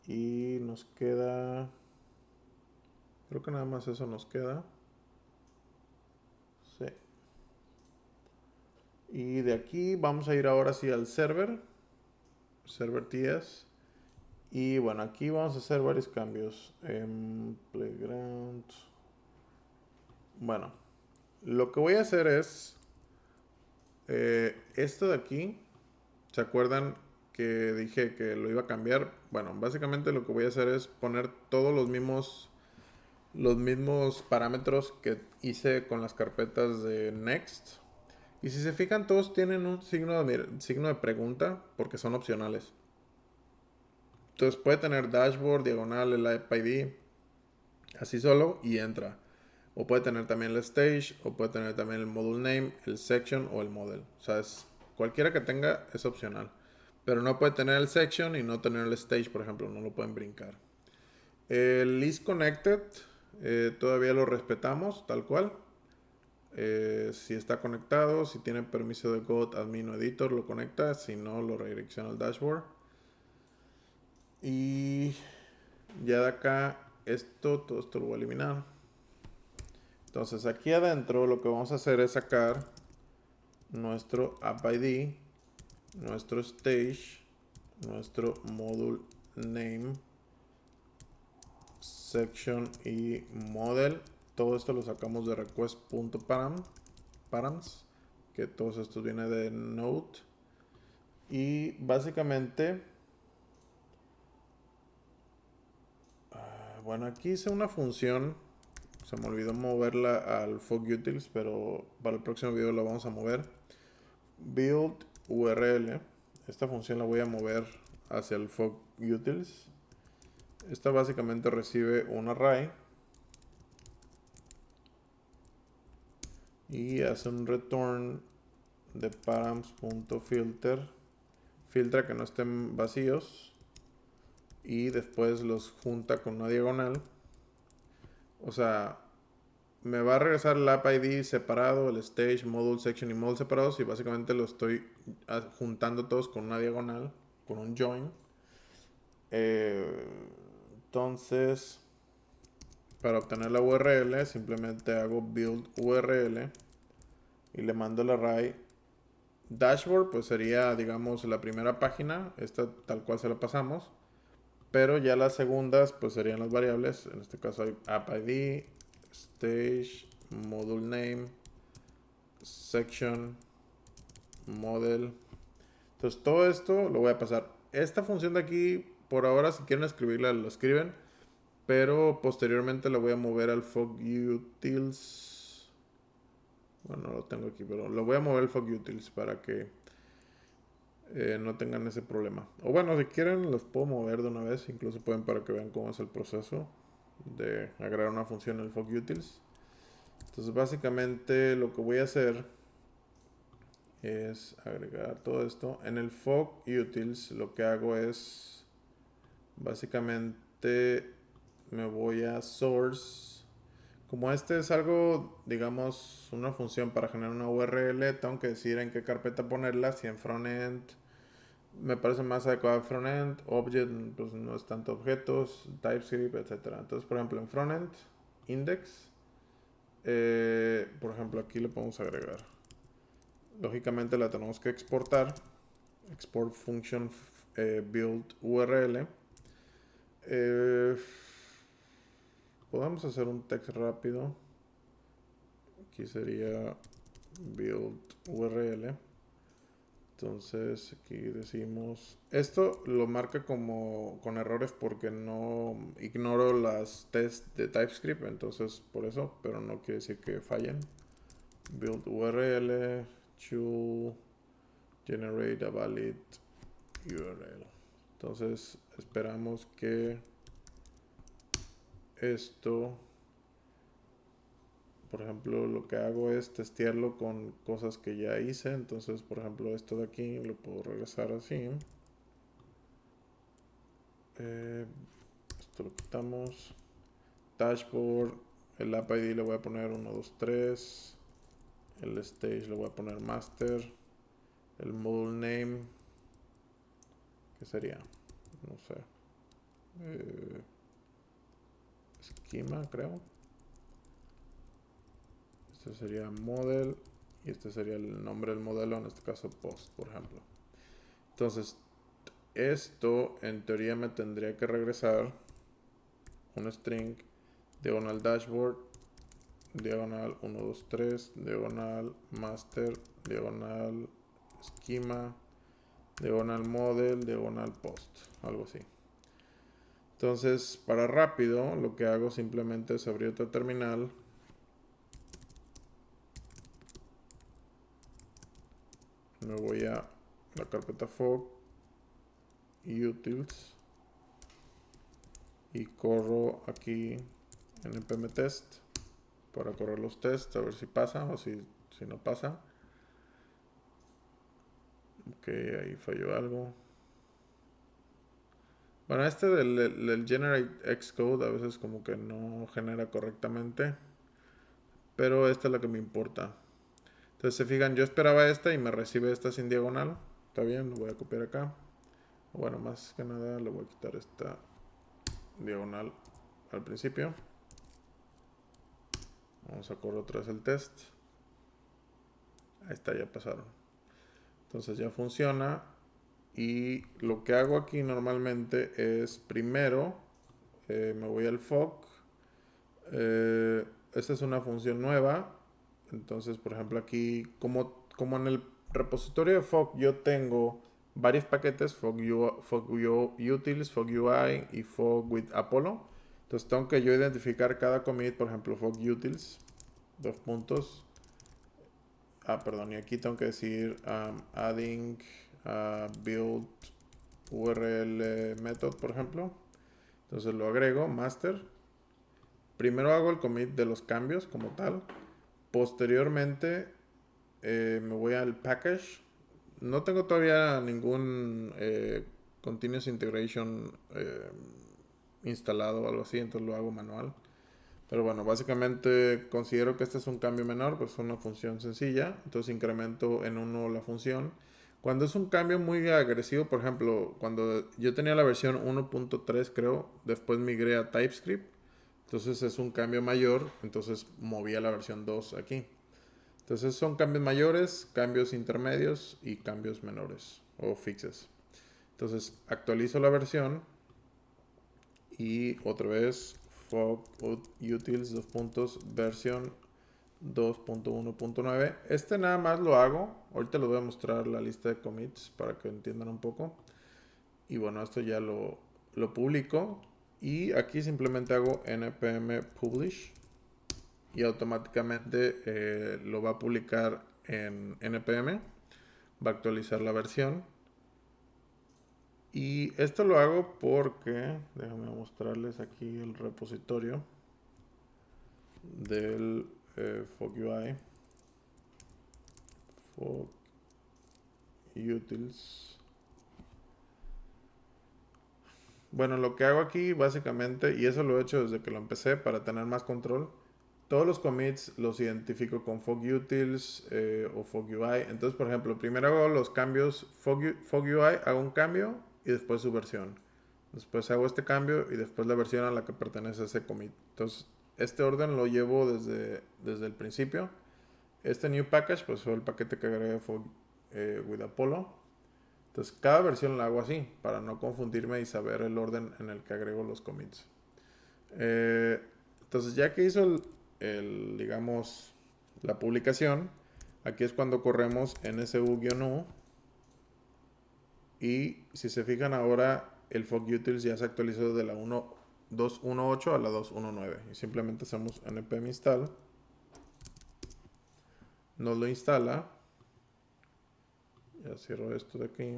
Y nos queda, creo que nada más eso nos queda. Sí. Y de aquí vamos a ir ahora sí al server TS. Y bueno, aquí vamos a hacer varios cambios. Playground. Bueno, lo que voy a hacer es esto de aquí. ¿Se acuerdan que dije que lo iba a cambiar bueno, básicamente lo que voy a hacer es poner todos los mismos parámetros que hice con las carpetas de Next. Y si se fijan, todos tienen un signo de pregunta porque son opcionales. Entonces puede tener dashboard, diagonal, el app ID, así solo y entra. O puede tener también el stage, o puede tener también el module name, el section o el model. O sea, cualquiera que tenga es opcional. Pero no puede tener el section y no tener el stage, por ejemplo, no lo pueden brincar. El list connected todavía lo respetamos tal cual. Si está conectado, si tiene permiso de God, admin o editor, lo conecta. Si no, lo redirecciona al dashboard. Y ya de acá, todo esto lo voy a eliminar. Entonces aquí adentro lo que vamos a hacer es sacar nuestro app ID, nuestro stage, nuestro module name, section y model. Todo esto lo sacamos de request.params, que todos estos vienen de Node. Y básicamente, bueno, aquí hice una función. Se me olvidó moverla al Fog Utils, pero para el próximo video la vamos a mover. Build URL. Esta función la voy a mover hacia el Fog Utils. Esta básicamente recibe un array y hace un return de params.filter. Filtra que no estén vacíos y después los junta con una diagonal. O sea, me va a regresar el app ID separado, el stage, module, section y module separados y básicamente lo estoy juntando todos con una diagonal, con un join. Entonces, para obtener la URL simplemente hago build URL y le mando el array. Dashboard pues sería, digamos, la primera página, esta tal cual se la pasamos, pero ya las segundas pues serían las variables. En este caso hay app ID, stage, module name, section, model. Entonces todo esto lo voy a pasar. Esta función de aquí, por ahora, si quieren escribirla, lo escriben. Pero posteriormente la voy a mover al Fog Utils. Bueno, no lo tengo aquí, pero lo voy a mover al Fog Utils para que no tengan ese problema. O bueno, si quieren, los puedo mover de una vez. Incluso pueden para que vean cómo es el proceso de agregar una función en el Fog Utils. Entonces, básicamente lo que voy a hacer es agregar todo esto. En el Fog Utils lo que hago es básicamente me voy a source. Como este es algo, digamos, una función para generar una URL, tengo que decir en qué carpeta ponerla, si en frontend me parece más adecuado frontend, object pues no es tanto objetos, TypeScript, etcétera. Entonces, por ejemplo, en frontend, index, por ejemplo, aquí le podemos agregar. Lógicamente la tenemos que exportar. Export function build URL. Podemos hacer un text rápido. Aquí sería build URL. Entonces aquí decimos, esto lo marca como con errores porque no ignoro las tests de TypeScript, entonces por eso, pero no quiere decir que fallen. Build URL to generate a valid URL. Entonces esperamos que esto, por ejemplo, lo que hago es testearlo con cosas que ya hice. Entonces, por ejemplo, esto de aquí lo puedo regresar así. Esto lo quitamos. Dashboard, el app ID le voy a poner 1, 2, 3. El stage le voy a poner master. El module name, ¿qué sería? No sé. Schema, creo. Este sería model y este sería el nombre del modelo, en este caso post, por ejemplo. Entonces, esto en teoría me tendría que regresar un string diagonal dashboard, diagonal 1, 2, 3, diagonal master, diagonal schema, diagonal model, diagonal post, algo así. Entonces, para rápido, lo que hago simplemente es abrir otra terminal. Me voy a la carpeta fog, utils, y corro aquí npm test para correr los tests, a ver si pasa o si no pasa. Ok, ahí falló algo. Bueno, este del generate xcode a veces como que no genera correctamente, pero esta es la que me importa. Entonces se fijan, yo esperaba esta y me recibe esta sin diagonal. Está bien, lo voy a copiar acá. Bueno, más que nada le voy a quitar esta diagonal al principio. Vamos a correr otra vez el test. Ahí está, ya pasaron. Entonces ya funciona. Y lo que hago aquí normalmente es primero me voy al fog. Esta es una función nueva. Entonces, por ejemplo, aquí, como en el repositorio de fog yo tengo varios paquetes, utils, fog UI y fog with Apollo. Entonces tengo que yo identificar cada commit, por ejemplo, fog utils, dos puntos. Perdón, y aquí tengo que decir adding build URL method, por ejemplo. Entonces lo agrego, master. Primero hago el commit de los cambios como tal. Posteriormente me voy al package. No tengo todavía ningún continuous integration instalado o algo así, entonces lo hago manual. Pero bueno, básicamente considero que este es un cambio menor, pues es una función sencilla. Entonces incremento en 1 la función. Cuando es un cambio muy agresivo, por ejemplo, cuando yo tenía la versión 1.3 creo, después migré a TypeScript. Entonces es un cambio mayor, entonces moví a la versión 2 aquí. Entonces son cambios mayores, cambios intermedios y cambios menores o fixes. Entonces actualizo la versión y otra vez fog utils versión 2.1.9. Este nada más lo hago. Ahorita les voy a mostrar la lista de commits para que entiendan un poco. Y bueno, esto ya lo publico. Y aquí simplemente hago npm publish. Y automáticamente lo va a publicar en npm. Va a actualizar la versión. Y esto lo hago porque, déjenme mostrarles aquí el repositorio del Fog UI. Fog utils. Bueno, lo que hago aquí básicamente, y eso lo he hecho desde que lo empecé para tener más control, todos los commits los identifico con Fog utils o Fog UI. Entonces, por ejemplo, primero hago los cambios Fog UI, hago un cambio y después su versión. Después hago este cambio y después la versión a la que pertenece ese commit. Entonces, este orden lo llevo desde el principio. Este new package, pues fue el paquete que agregué Fog with Apollo. Entonces, cada versión la hago así, para no confundirme y saber el orden en el que agrego los commits. Entonces, ya que hizo digamos, la publicación, aquí es cuando corremos nsu-u. Y si se fijan ahora, el fog utils ya se actualizó de la 2.1.8 a la 2.1.9. Y simplemente hacemos npm install. Nos lo instala. Ya cierro esto de aquí.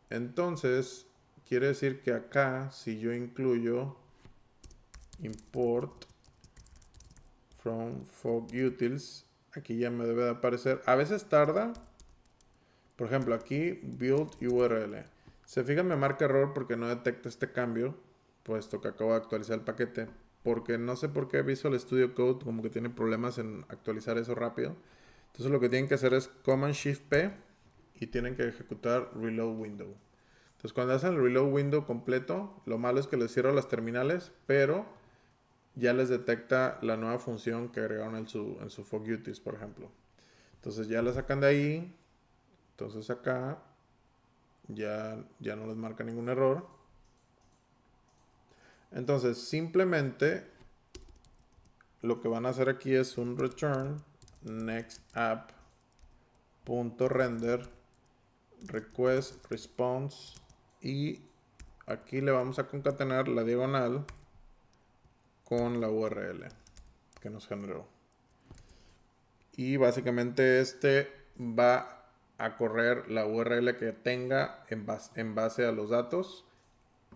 Entonces, quiere decir que acá, si yo incluyo import from fog utils, aquí ya me debe de aparecer. A veces tarda. Por ejemplo, aquí build URL. Se fijan, me marca error porque no detecta este cambio, puesto que acabo de actualizar el paquete. Porque no sé por qué Visual Studio Code como que tiene problemas en actualizar eso rápido. Entonces lo que tienen que hacer es Command Shift P y tienen que ejecutar Reload Window. Entonces cuando hacen el Reload Window completo, lo malo es que les cierra las terminales, pero ya les detecta la nueva función que agregaron en su Fog Utils, por ejemplo. Entonces ya la sacan de ahí. Entonces acá ya no les marca ningún error. Entonces simplemente lo que van a hacer aquí es un return next app.render request response y aquí le vamos a concatenar la diagonal con la URL que nos generó. Y básicamente este va a correr la URL que tenga en base a los datos.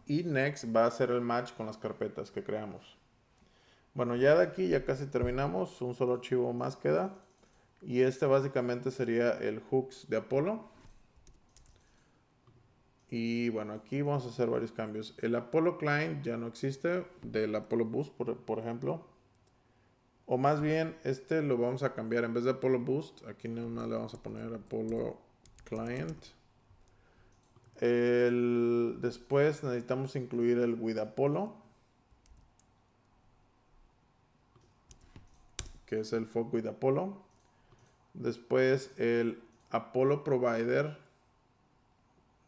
Y next va a hacer el match con las carpetas que creamos. Bueno, ya de aquí ya casi terminamos. Un solo archivo más queda. Y este básicamente sería el hooks de Apollo. Y bueno, aquí vamos a hacer varios cambios. El Apollo Client ya no existe, del Apollo Boost, por ejemplo. O más bien, este lo vamos a cambiar. En vez de Apollo Boost, aquí nomás le vamos a poner Apollo Client. Después necesitamos incluir el with Apollo, que es el fog with Apollo. Después el Apollo Provider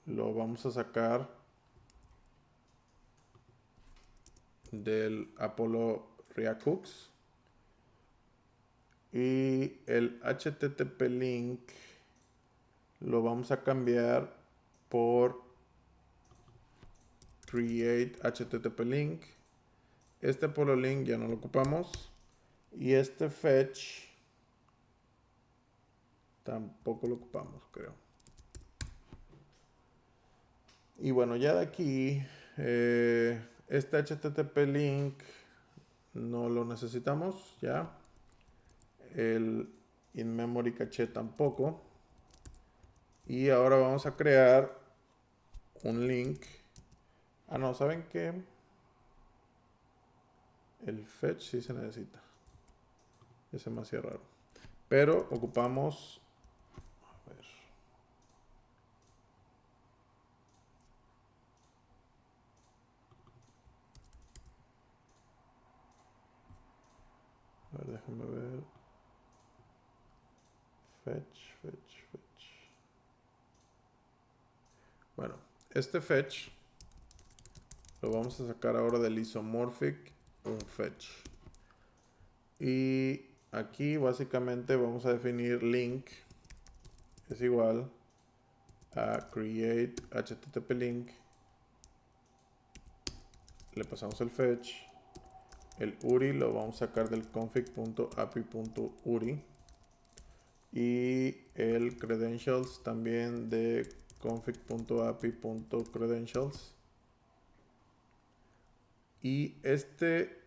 lo vamos a sacar del Apollo React Hooks. Y el HTTP link lo vamos a cambiar por create HTTP link. Este Apollo link ya no lo ocupamos. Y este fetch tampoco lo ocupamos, creo. Y bueno, ya de aquí, este HTTP link no lo necesitamos ya. El in-memory caché tampoco. Y ahora vamos a crear un link. Ah, no, ¿saben qué? El fetch sí se necesita. Es demasiado raro. Pero ocupamos... A ver. A ver, déjenme ver. Fetch. Bueno, este fetch lo vamos a sacar ahora del isomorphic un fetch. Y aquí básicamente vamos a definir link es igual a create http link. Le pasamos el fetch. El URI lo vamos a sacar del config.api.uri. Y el credentials también de config.api.credentials. Y este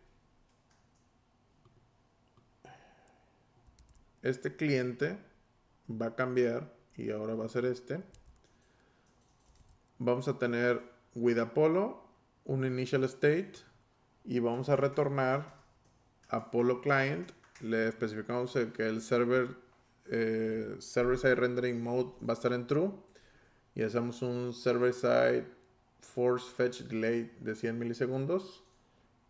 cliente va a cambiar y ahora va a ser este. Vamos a tener with Apollo un initial state y vamos a retornar Apollo client. Le especificamos que el server side rendering mode va a estar en true y hacemos un server side force fetch delay de 100 milisegundos.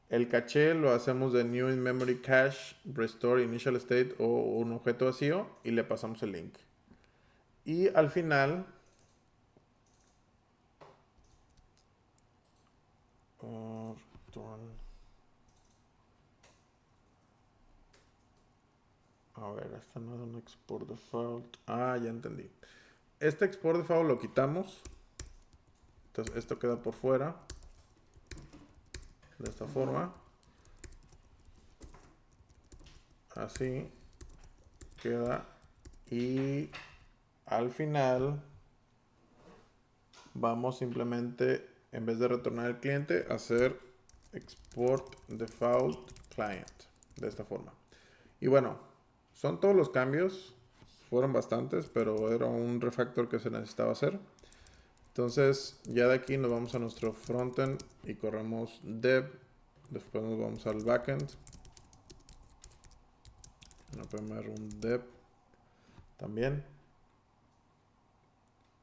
El caché lo hacemos de new in memory cache restore initial state o un objeto vacío y le pasamos el link. Y al final a ver, esta no es un export default. Ah, ya entendí. Este export default lo quitamos. Entonces esto queda por fuera. De esta forma. Así queda. Y al final vamos simplemente, en vez de retornar el cliente, hacer export default client. De esta forma. Y bueno, son todos los cambios. Fueron bastantes, pero era un refactor que se necesitaba hacer. Entonces, ya de aquí nos vamos a nuestro frontend y corremos dev. Después nos vamos al backend. Voy a poner un dev también.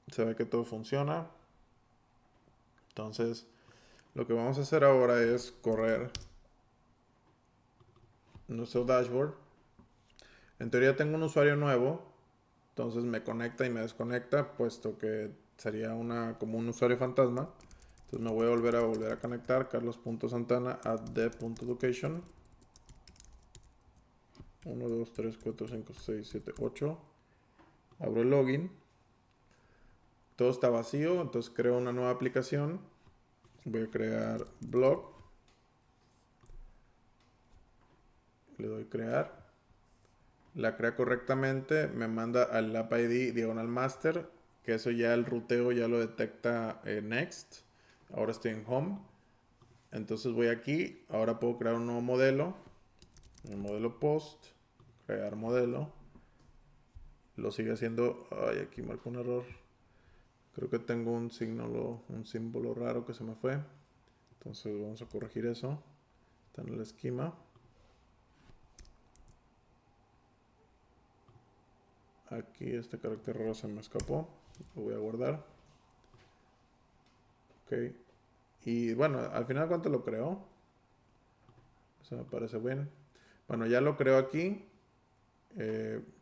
Se ve que todo funciona. Entonces, lo que vamos a hacer ahora es correr nuestro dashboard. En teoría tengo un usuario nuevo. Entonces me conecta y me desconecta, puesto que sería como un usuario fantasma. Entonces me voy a volver a conectar. Carlos.santana at dev.education. 1, 2, 3, 4, 5, 6, 7, 8. Abro el login. Todo está vacío, entonces creo una nueva aplicación. Voy a crear blog. Le doy crear. La crea correctamente. Me manda al app ID diagonal master. Que eso ya el ruteo ya lo detecta next. Ahora estoy en home. Entonces voy aquí. Ahora puedo crear un nuevo modelo. El modelo post. Crear modelo. Lo sigue haciendo. Ay, aquí marco un error. Creo que tengo un símbolo raro que se me fue. Entonces vamos a corregir eso. Está en el esquema. Aquí este carácter raro se me escapó. Lo voy a guardar. Ok. Y bueno, al final cuánto lo creó. Eso me parece bien. Bueno, ya lo creo aquí.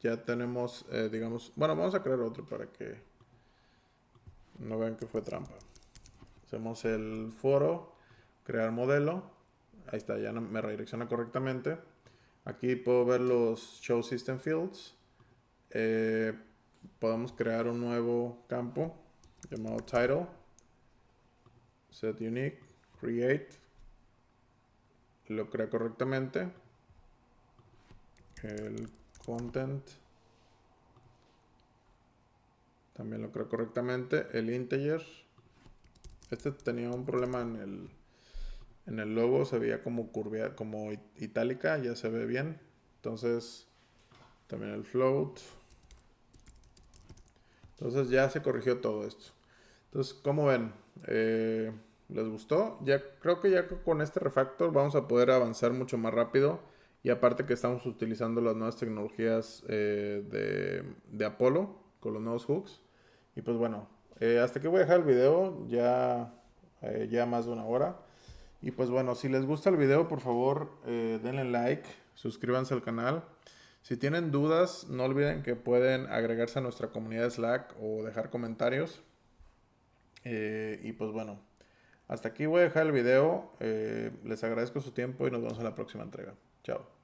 Ya tenemos, digamos, bueno, vamos a crear otro para que no vean que fue trampa. Hacemos el foro, crear modelo. Ahí está, ya me redirecciona correctamente. Aquí puedo ver los Show System Fields. Podemos crear un nuevo campo llamado Title. Set Unique, Create. Lo crea correctamente. El Content también lo creo correctamente. El integer. Este tenía un problema en el logo. Se veía como curvia, como itálica. Ya se ve bien. Entonces, también el float. Entonces ya se corrigió todo esto. Entonces, como ven, ¿les gustó? Ya creo que ya con este refactor vamos a poder avanzar mucho más rápido. Y aparte que estamos utilizando las nuevas tecnologías de Apollo con los nuevos hooks. Y pues bueno, hasta aquí voy a dejar el video, ya más de una hora. Y pues bueno, si les gusta el video, por favor, denle like, suscríbanse al canal. Si tienen dudas, no olviden que pueden agregarse a nuestra comunidad de Slack o dejar comentarios. Y pues bueno, hasta aquí voy a dejar el video. Les agradezco su tiempo y nos vemos en la próxima entrega. Chao.